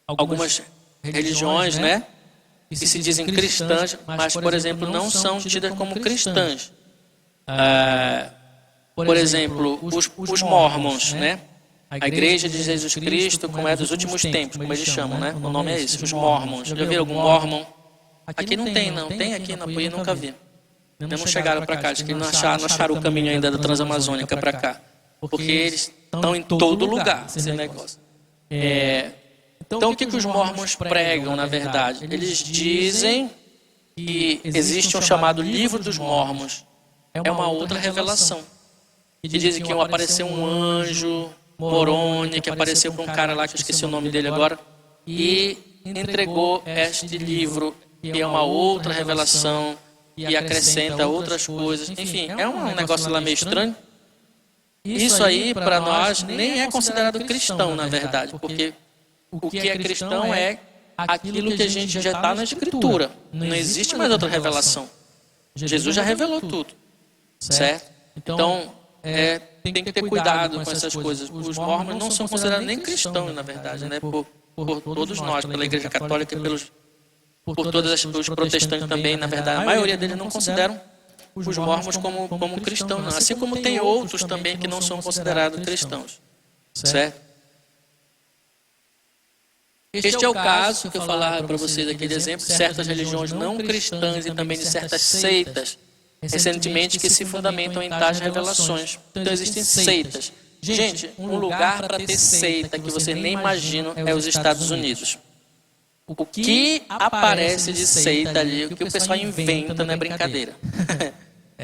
S1: algumas religiões, né, que se dizem cristãs, mas, por exemplo, não são tidas como cristãs. Por exemplo, os mormons, né? A Igreja de Jesus Cristo, como é dos últimos tempos, como eles chamam, né? O nome é esse, os mormons. Já viram algum mormon? Aqui não tem, não. Tem aqui na Apuí, nunca vi. Não chegaram para cá, acho que não acharam o caminho ainda da Transamazônica para cá. Porque eles estão em todo lugar, esse negócio. Então, o que os mormons pregam, na verdade? Eles dizem que existe um chamado Livro dos Mormons. É uma outra revelação. Que dizem que apareceu um anjo, Moroni, que apareceu para um cara lá, que eu esqueci o nome dele agora, e entregou este livro, que é uma outra revelação, e acrescenta outras coisas. Enfim, é um negócio lá meio estranho. Isso aí, para nós, nem é considerado cristão, na verdade, porque o que é cristão é aquilo que a gente já está na Escritura. Não existe mais outra revelação. Jesus já revelou tudo, certo? Então, tem que ter cuidado com essas coisas. Os mormons não são considerados nem cristãos, na verdade, né? Por todos nós, pela Igreja Católica e por todos os protestantes também, na verdade. A maioria deles não consideram os mormons como cristãos, não. Assim como tem outros também que não são considerados cristãos, certo? Este é o caso que eu falava para vocês aqui de exemplo, de certas religiões não cristãs e também de certas seitas, recentemente, que se fundamentam em tais revelações. Então, existem seitas. Gente, um lugar para ter seita que vocês nem imaginam é os Estados Unidos. O que aparece de seita ali, o que o pessoal inventa não é brincadeira.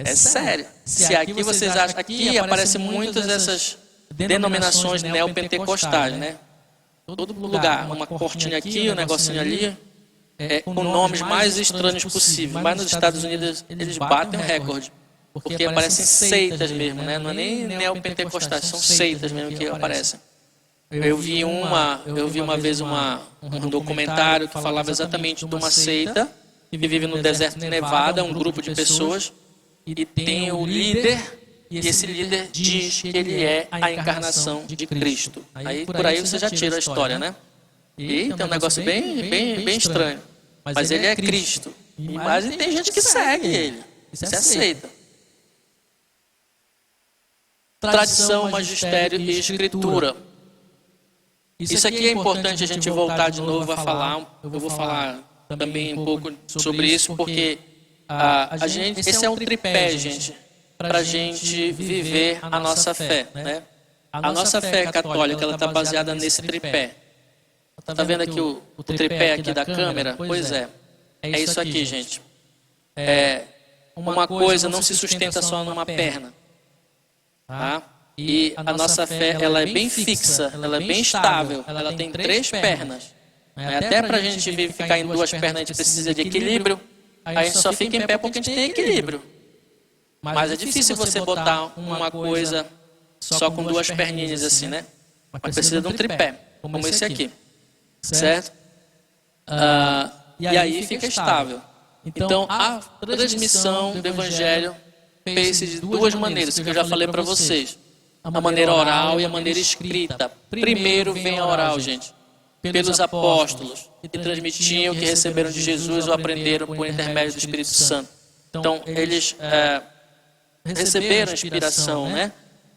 S2: É sério. Se aqui vocês acham... Aqui aparecem muitas dessas denominações neopentecostais, né? Todo lugar. Uma cortinha aqui, um negocinho ali. Com nomes mais estranhos possíveis. Mas nos Estados Unidos eles batem o recorde. Porque aparecem seitas mesmo, né? Não é nem neopentecostais, são seitas mesmo que aparecem. Eu vi uma vez um documentário que falava exatamente de uma seita que vive no deserto de Nevada, um grupo de pessoas, e tem o líder, e esse líder diz que ele é a encarnação de Cristo. Aí por aí você já tira a história, né? E tem um negócio bem estranho. Mas ele é Cristo. Mas tem gente que segue ele. Isso é seita. Tradição, magistério e escritura. Isso aqui é importante a gente voltar de novo a falar. Eu vou falar também um pouco sobre isso, porque esse é um tripé, gente, para a gente viver a nossa fé, né? A nossa fé católica, ela está baseada nesse tripé. Está vendo aqui o tripé aqui da câmera? Pois é. É isso aqui, gente. Uma coisa não se sustenta só numa perna. Tá? E a nossa fé, ela é bem fixa, ela é bem estável, ela tem 3 pernas. Até para a gente ficar em 2 pernas, a gente precisa de equilíbrio. A gente só fica em pé porque a gente tem equilíbrio. Mas é difícil você botar uma coisa só com 2 perninhas assim, né? Mas precisa de um tripé, como esse aqui. Certo? E aí fica estável. Então, a transmissão do Evangelho fez-se de 2 maneiras, que eu já falei para vocês. A maneira oral e a maneira escrita. Primeiro vem a oral, gente. Pelos apóstolos, que transmitiam, que receberam de Jesus ou aprenderam por intermédio do Espírito Santo. Então, eles receberam a inspiração, né?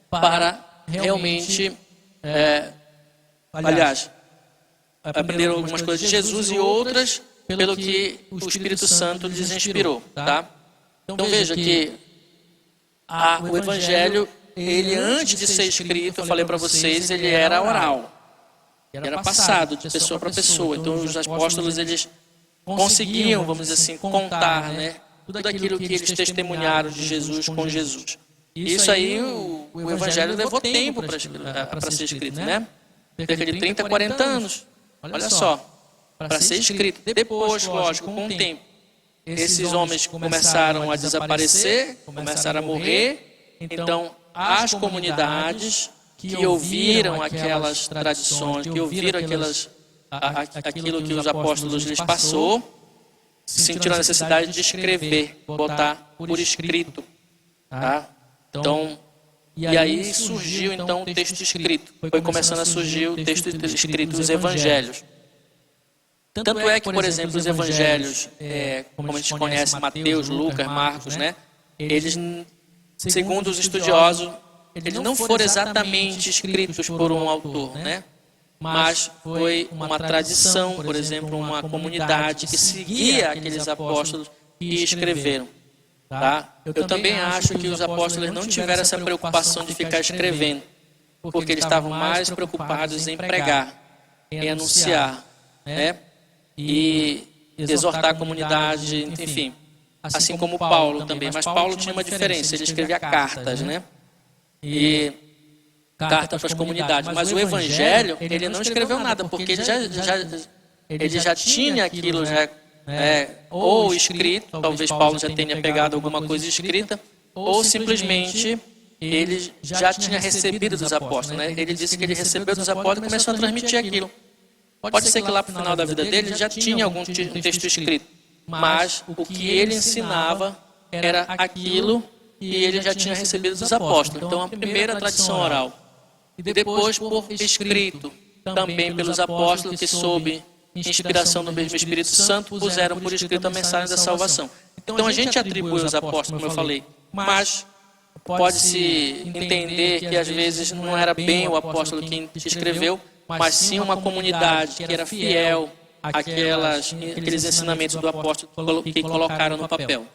S2: Para realmente... aprenderam algumas coisas de Jesus e outras pelo que o Espírito Santo lhes inspirou, tá? Então, veja que o Evangelho, ele antes de ser escrito, eu falei para vocês, ele era oral. Era passado de pessoa para pessoa. Então, os apóstolos, eles conseguiam, vamos dizer assim, contar, né? Tudo aquilo que eles testemunharam de Jesus com Jesus. Isso aí, o Evangelho levou tempo para ser escrito, né? Cerca de 30, 40 anos. Olha só, para ser escrito. Depois, lógico, com o tempo, esses homens começaram a desaparecer, começaram a morrer. Então, as comunidades que ouviram aquelas tradições, que ouviram aquilo que os apóstolos lhes passou, sentiram a necessidade de escrever, botar por escrito. Tá? Então, e aí surgiu então o texto escrito. Foi começando a surgir o texto escrito, os evangelhos. Tanto é que, por exemplo, os evangelhos, como a gente conhece, Mateus, Lucas, Marcos, né? Eles, segundo os estudiosos, eles não foram exatamente escritos por um autor, né? Mas foi uma tradição, por exemplo, uma comunidade que seguia aqueles apóstolos e escreveram. Tá? Eu também acho que os apóstolos não tiveram essa preocupação de ficar escrevendo, porque eles estavam mais preocupados em pregar, em anunciar, né? E exortar a comunidade, enfim. Assim como Paulo também. Mas Paulo tinha uma diferença, ele escrevia cartas, né? E cartas para as comunidades. Mas o Evangelho, ele não escreveu nada, porque ele já tinha aquilo ou escrito, talvez Paulo já tenha pegado alguma coisa escrita, ou simplesmente ele já tinha recebido dos apóstolos, né? Ele disse que ele recebeu dos apóstolos e começou a transmitir aquilo. Pode ser que lá para o final da vida dele ele já tinha algum texto escrito, mas o que ele ensinava era aquilo que ele já tinha recebido dos apóstolos. Então, a primeira tradição oral. E depois por escrito, também pelos apóstolos que sob inspiração do mesmo Espírito Santo puseram por escrito a mensagem da salvação. Então, a gente atribui aos apóstolos, como eu falei, mas pode-se entender que às vezes não era bem o apóstolo quem escreveu, mas sim uma comunidade que era fiel àqueles ensinamentos do apóstolo que colocaram no papel.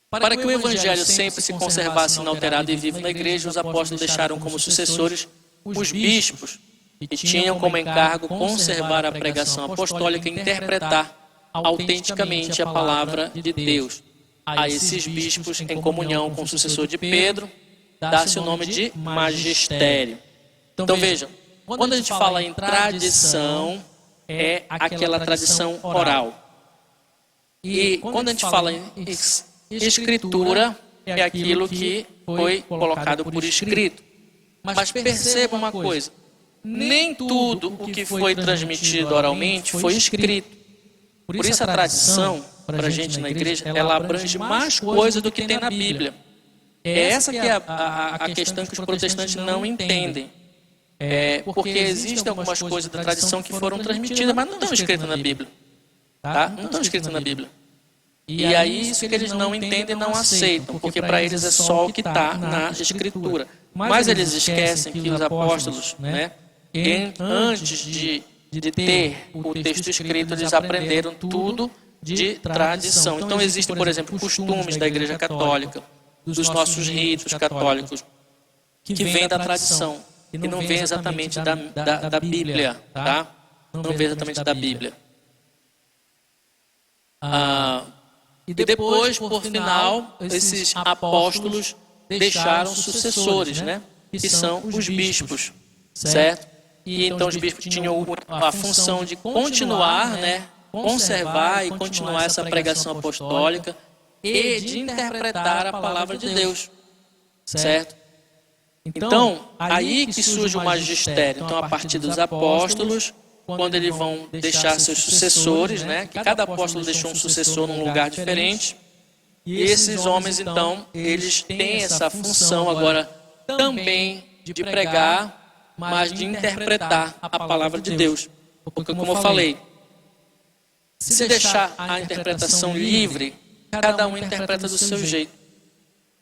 S2: Para que o Evangelho sempre se conservasse inalterado e vivo na igreja, os apóstolos deixaram como sucessores os bispos, que tinham como encargo conservar a pregação apostólica e interpretar autenticamente a palavra de Deus. a esses bispos em comunhão com o sucessor de Pedro, dá-se o nome de magistério. Então vejam, quando a gente fala em tradição, é aquela tradição oral. E quando a gente fala em escritura, é aquilo que foi colocado por escrito. Mas perceba uma coisa, nem tudo o que foi transmitido oralmente foi escrito. Por isso a tradição, para a gente na igreja, ela abrange mais coisas do que tem na Bíblia. É essa que é a questão que os protestantes não entendem. Porque existem algumas coisas da tradição que foram transmitidas, mas não estão escritas na Bíblia. Tá? Não estão escritas na Bíblia. E aí isso que eles não entendem, não aceitam, porque para eles é só o que está na Escritura. Mas eles esquecem que os apóstolos, né, antes de ter o texto escrito, eles aprenderam tudo de tradição. Então existem, por exemplo, costumes da Igreja Católica, dos nossos ritos católicos, que vêm da tradição, e não vêm exatamente da Bíblia, tá? Não vêm exatamente da Bíblia. E depois, por final, esses apóstolos deixaram sucessores, né? Que são os bispos, certo? E então os bispos tinham a função de continuar, né? Conservar e continuar essa pregação apostólica e de interpretar a palavra de Deus, certo? Então, aí que surge o magistério. Então, a partir dos apóstolos, quando eles vão deixar seus sucessores, né? Que cada apóstolo deixou um sucessor num lugar diferente. E esses homens, então, eles têm essa função agora também de pregar, mas de interpretar a palavra de Deus. Porque, como eu falei, se deixar a interpretação livre, cada um interpreta do seu jeito.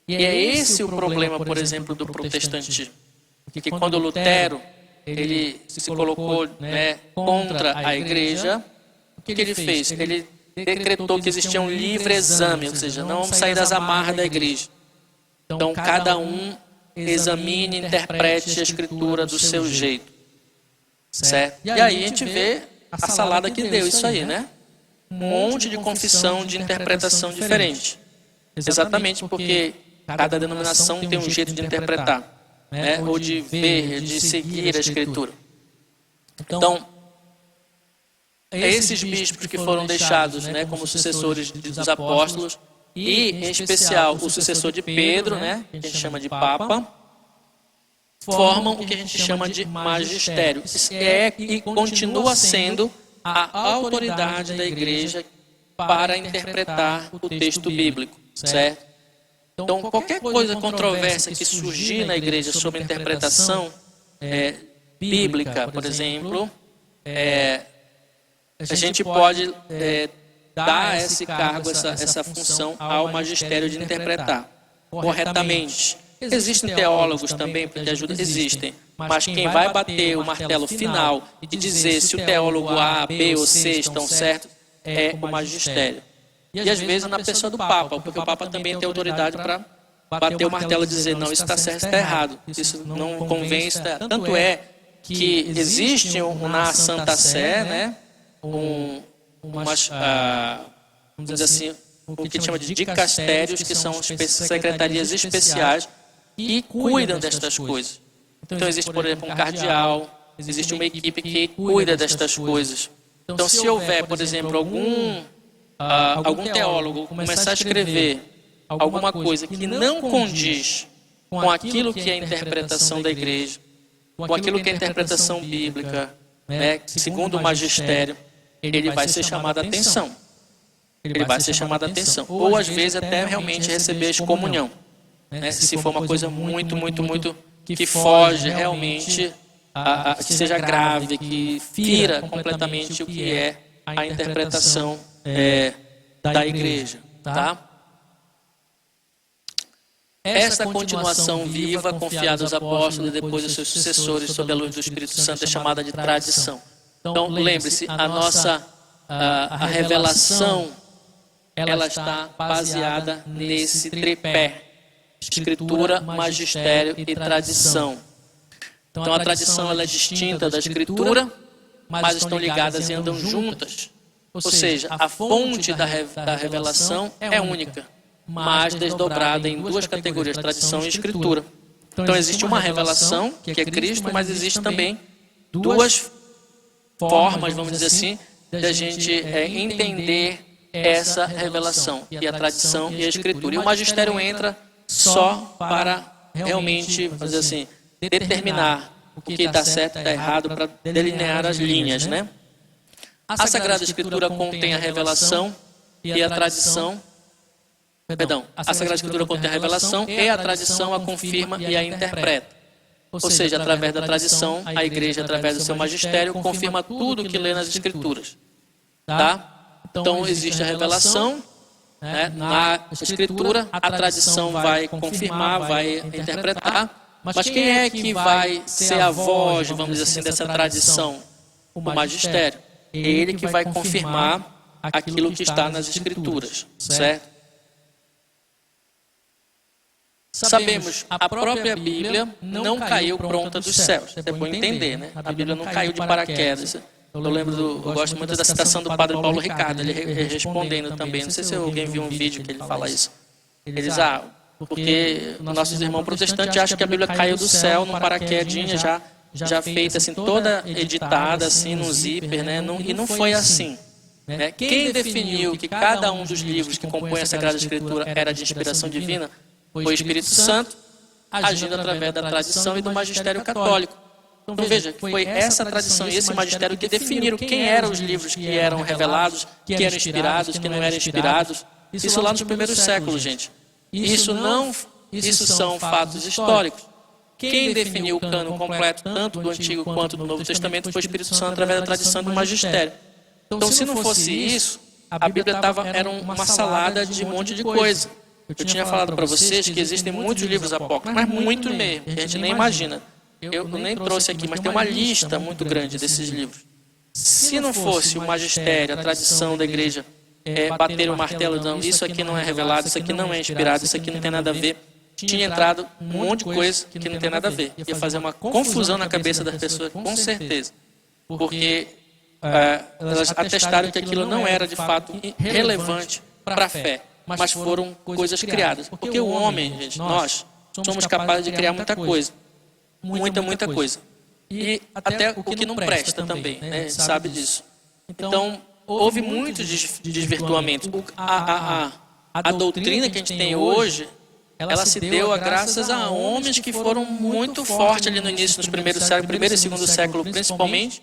S2: E é esse o problema, por exemplo, do protestantismo. Que quando Lutero ele se colocou, né, contra a igreja, o que ele fez? Ele decretou que existia um livre exame, ou seja, não vamos sair das amarras da igreja. Então, cada um examine e interprete a escritura do seu jeito. Certo? E aí a gente vê a salada que deu isso aí, né? Um monte de confissão de interpretação diferente. Exatamente porque cada denominação tem um jeito de interpretar, né? Ou de ver, de seguir a escritura. Então, esses bispos que foram deixados, né, como sucessores dos apóstolos, e em especial o sucessor de Pedro, né, que a gente chama de Papa, formam o que a gente chama de magistério. E continua sendo a autoridade da igreja para interpretar o texto bíblico, certo? Então, qualquer coisa controversa que surgir na igreja sobre a interpretação bíblica, por exemplo, a gente pode dar esse cargo, essa função ao magistério de interpretar corretamente. Existem teólogos também porque ajudam, existem, mas quem vai bater o martelo final e dizer se o teólogo A, B ou C estão certos é o magistério. E às vezes na pessoa do Papa, porque o Papa também tem autoridade para bater o martelo e dizer, não, isso está certo, isso está errado, isso não convém, isso está... Tanto é que existe na Santa Sé, né, vamos dizer assim, o que a gente chama de dicastérios, que são secretarias especiais que cuidam destas coisas. Então existe, por exemplo, um cardeal, existe uma equipe que cuida destas coisas. Então se houver, por exemplo, algum teólogo começar a escrever alguma coisa que não condiz com aquilo que é a interpretação da igreja, com aquilo que é a interpretação bíblica, né, segundo o magistério, ele vai ser chamado a atenção. Ele vai ser chamado a atenção. Ou às vezes até realmente receber a excomunhão, né, se for uma coisa muito que foge realmente, que seja grave, que fira completamente o que é a interpretação da igreja, tá? Esta continuação viva, confiada aos apóstolos e depois aos seus sucessores sob a luz do Espírito Santo, é chamada de tradição. Então, lembre-se, a revelação, ela está baseada nesse tripé: Escritura, Magistério e Tradição. Então, a tradição ela é distinta da Escritura, mas estão ligadas e andam juntas. Ou seja, a fonte da revelação é única. mas desdobrada em duas categorias, tradição e escritura. Então existe uma revelação, que é Cristo, mas existe também duas formas, vamos dizer assim, de a gente entender essa revelação, e a tradição e a escritura. E o magistério entra só para realmente, vamos dizer assim, determinar o que está certo e está errado, para delinear as linhas, né? A Sagrada Escritura contém a revelação e a tradição. Perdão, a Sagrada Escritura contém a revelação e a tradição a confirma e a interpreta. Ou seja, através da tradição, a Igreja, através do seu magistério, confirma tudo o que lê nas Escrituras. Tá? Então, existe a revelação, né? Na Escritura, a tradição vai confirmar, vai interpretar, mas quem é que vai ser a voz, vamos dizer assim, dessa tradição? O magistério. É ele que vai confirmar aquilo que está nas Escrituras, certo? Sabemos, a própria Bíblia não caiu pronta dos céus. É bom entender, né? A Bíblia não caiu de paraquedas. Eu gosto muito da citação do Padre Paulo Ricardo, ele respondendo também. Não sei se alguém viu um vídeo que ele fala isso. Ele diz, porque nossos irmãos protestantes acham que a Bíblia caiu do céu num paraquedinha já feita assim, toda editada assim, num zíper, né? E não foi assim. Né? Quem definiu que cada um dos livros que compõem a Sagrada Escritura era de inspiração divina foi o Espírito Santo, agindo através da tradição e do magistério católico. Então veja, foi essa tradição e esse magistério que definiram quem eram os livros que eram revelados, que eram inspirados, que não eram inspirados. Isso lá nos primeiros séculos, gente. Isso são fatos históricos. Quem definiu o cânon completo, tanto do Antigo quanto do Novo Testamento, foi o Espírito Santo através da tradição e do magistério. Então, se não fosse isso, a Bíblia era uma salada de um monte de coisa. Eu tinha falado para vocês que existem muitos livros apócrifos, mas muito mesmo, que a gente nem imagina. Eu nem trouxe aqui, mas tem uma lista muito grande desses livros. Se não fosse o magistério, a tradição da igreja, bater o martelo dizendo isso aqui não é revelado, isso aqui não é inspirado, isso aqui não tem nada a ver, tinha entrado um monte de coisa que não tem nada a ver. Ia fazer uma confusão na cabeça das pessoas, com certeza. Porque elas atestaram que aquilo não era de fato relevante para a fé, mas foram coisas criadas. Porque o homem, gente, nós somos capazes de criar muita coisa. Muita coisa. E até o que não presta também, né? A gente sabe disso. Então, houve muitos desvirtuamentos. A doutrina que a gente tem hoje, ela se deu graças a homens que foram muito fortes ali no início, nos primeiros séculos, primeiro e segundo século principalmente,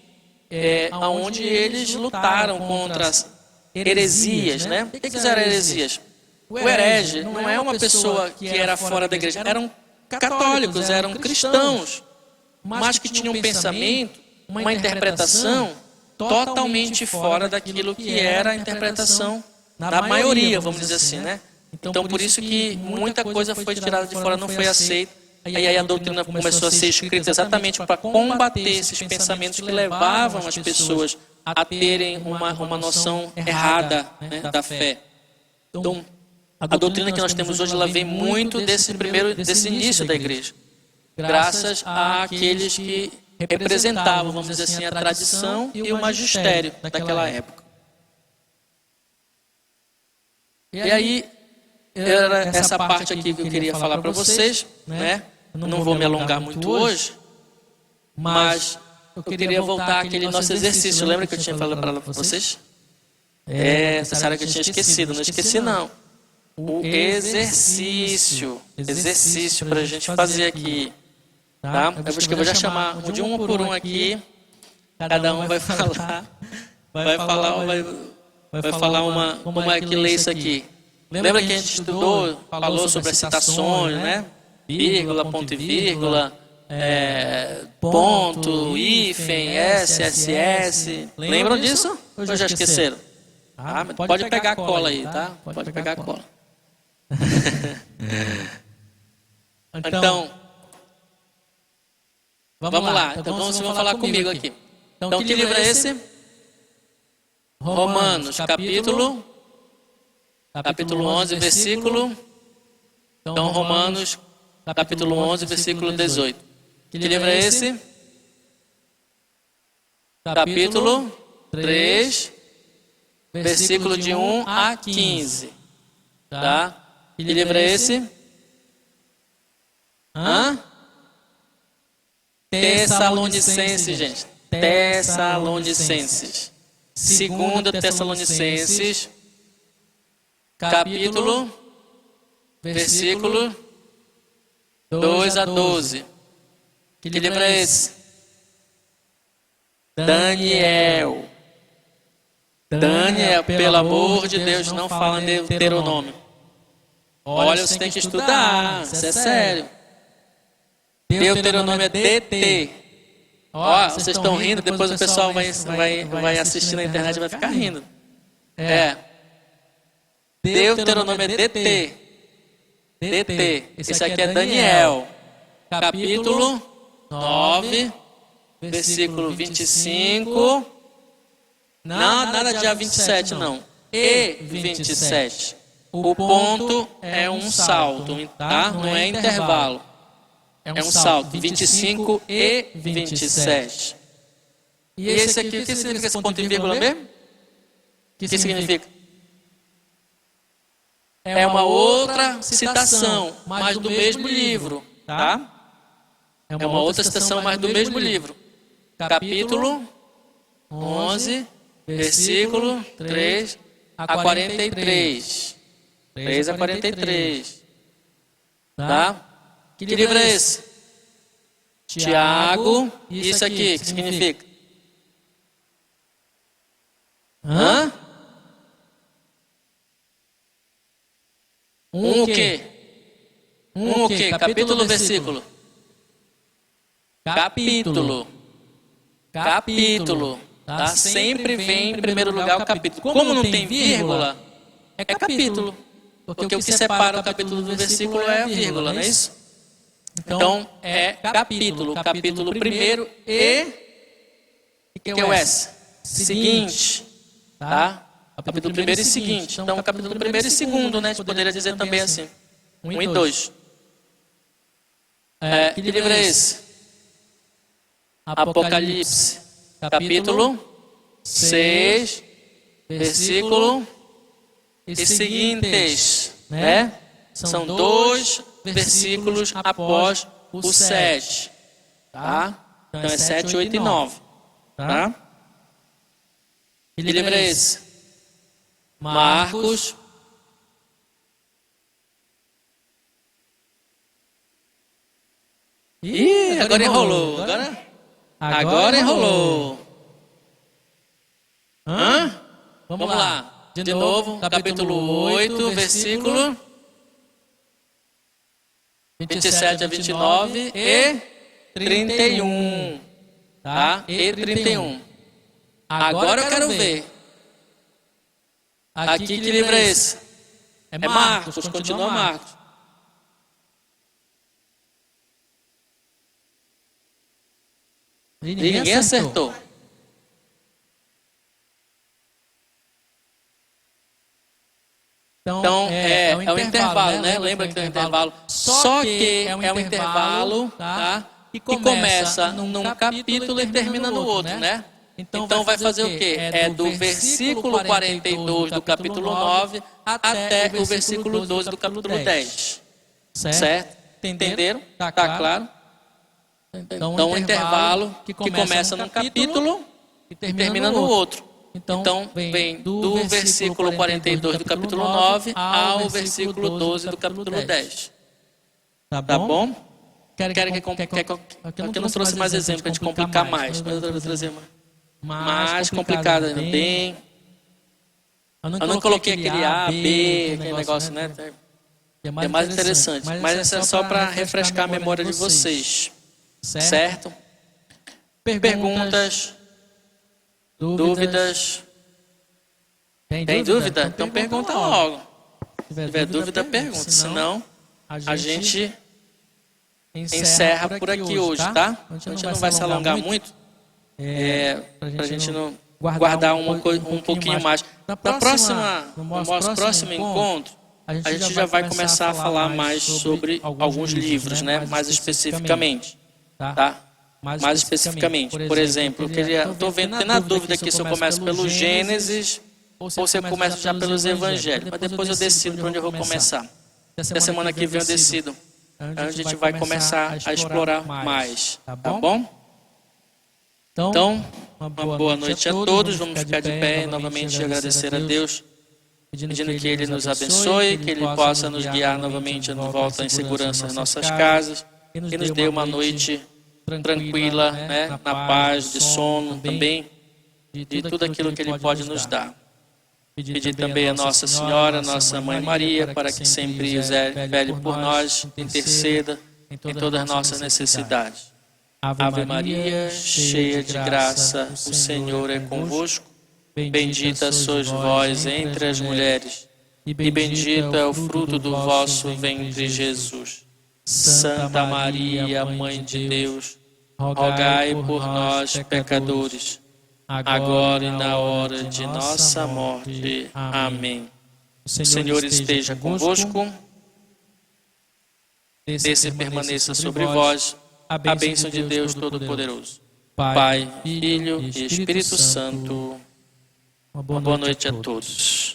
S2: onde eles lutaram contra as heresias, né? O que eram heresias? O herege não é uma pessoa que era fora da igreja, eram católicos, eram cristãos, mas que tinham um pensamento, uma interpretação totalmente fora daquilo que era a interpretação da maioria, vamos dizer assim, né? Então, por isso que muita coisa foi tirada de fora, não foi aceita. E aí a doutrina começou a ser escrita exatamente para combater esses pensamentos que levavam as pessoas a terem uma noção errada, né, da fé. Então, a doutrina que nós temos hoje, ela vem muito desse início da igreja, graças àqueles que representavam, vamos dizer assim, a tradição e o magistério daquela época. E aí, era essa parte aqui que eu queria falar para vocês, né? Eu não vou me alongar muito hoje, mas eu queria voltar àquele nosso exercício. Lembra que eu tinha falado para vocês? Essa área que eu tinha esquecido, não esqueci não. O exercício para a gente fazer aqui, tá? Eu acho que eu vou já chamar de um por um aqui, cada um vai falar uma que lê isso aqui. Lembra que a gente estudou, falou sobre as citações, né? Vírgula, ponto e vírgula, ponto, hífen, SSS. Lembram disso? Ou já esqueceram? Pode pegar a cola aí, tá? Pode pegar a cola. Então, vamos lá. Então, vocês vão falar comigo aqui. Então, que livro é esse? Romanos, capítulo 11, versículo. Então, Romanos, capítulo 11, versículo 18. Que livro é esse? Capítulo 3, versículo de 1 a 15. Tá? Que livro é esse? Tessalonicenses, gente. Tessalonicenses. 2 Tessalonicenses, capítulo, versículo 2 a 12. Que livro é esse? Daniel. Daniel, pelo amor de Deus, não fala em Deuteronômio. Olha, você tem que estudar, isso é sério. Deuteronômio é DT. Ó, vocês estão rindo, depois o pessoal vai assistir na internet e vai ficar rindo. Deuteronômio é DT. DT. Esse aqui é Daniel. Capítulo 9, versículo 25. Não, nada de A27 não. E27. O ponto é um salto, tá? Não é intervalo. É um salto. 25 e 27. E esse aqui, o que significa esse ponto e vírgula mesmo? O que significa? É uma outra citação, mas do mesmo livro, tá? É uma outra citação, mas do mesmo livro. Capítulo 11, versículo 3 a 43. 3 a 43. Tá? Que livro é esse? Tiago. E isso aqui, o que significa? O quê? O quê? Capítulo, versículo? Capítulo. Capítulo. Tá? Sempre vem em primeiro lugar o capítulo. Como não tem vírgula, é capítulo. Porque o que separa o capítulo do versículo é a vírgula, não é isso? Então, é capítulo. Capítulo primeiro e... O que é o S? Seguinte. Tá? Capítulo primeiro e seguinte. Então, capítulo primeiro e segundo, né? A gente poderia dizer também assim. 1 e 2. Que livro é esse? Apocalipse. Capítulo 6, versículo e seguintes, né? São 2 versículos após o 7, tá? Então é 7, 8 e 9, tá? Que livro é esse? Marcos. Ih, agora enrolou. Agora enrolou. Vamos lá. De novo, capítulo 8, versículo 27 a 29 e 31. Tá? E 31. Agora eu quero ver. Aqui que livro é esse? É Marcos, continua Marcos. E ninguém acertou. Então, é um intervalo, né? Lembra que tem um intervalo? Só que é um intervalo, tá? Que começa num capítulo e termina no outro, né? Então vai fazer o quê? É do versículo 42 do capítulo 9 até o versículo 12 do capítulo 10. Certo? Entenderam? Tá claro? Então, um intervalo que começa num capítulo e termina no outro. Então, vem do versículo 42 do capítulo 9 ao versículo 12 do capítulo 10. Tá bom? Aqui eu não trouxe mais exemplo para a gente complicar mais, mas eu vou trazer mais complicado ainda. Bem. Eu não coloquei aquele A, B, aquele negócio, né? É mais interessante. Mas isso é só para refrescar a memória de vocês. Certo? Perguntas? Dúvidas? Tem dúvida? Então pergunta logo. Se tiver dúvida, pergunta. Senão, a gente encerra por aqui hoje, tá? A gente não vai se alongar muito. Para a gente não guardar um pouquinho mais. No nosso próximo encontro, a gente já vai começar a falar mais sobre alguns livros, né? Mais especificamente. Tá? Mais especificamente. Por exemplo, eu estou vendo, tem na dúvida aqui se eu começo pelo Gênesis ou se eu começo já pelos Evangelhos. Mas depois eu decido por onde eu vou começar. E a semana que vem eu decido. A gente vai começar a explorar mais, tá bom? Então, uma boa noite a todos. Vamos ficar de pé e novamente agradecer a Deus, pedindo que Ele nos abençoe, que Ele possa nos guiar novamente de volta em segurança às nossas casas, que nos dê uma noite tranquila, né, na paz, de sono também, de tudo aquilo que Ele pode nos dar. Pedir também a Nossa Senhora, Nossa Mãe Maria, para que sempre vele por nós, interceda em todas as nossas necessidades. Ave Maria, cheia de graça, o Senhor é convosco. Bendita sois vós entre as mulheres, e bendito é o fruto do vosso ventre, Jesus. Santa Maria, Mãe de Deus, rogai por nós, pecadores, agora e na hora de nossa morte. Amém. O Senhor esteja convosco, desça e permaneça sobre vós a bênção de Deus Todo-Poderoso, Pai, Filho e Espírito Santo. Uma boa noite a todos.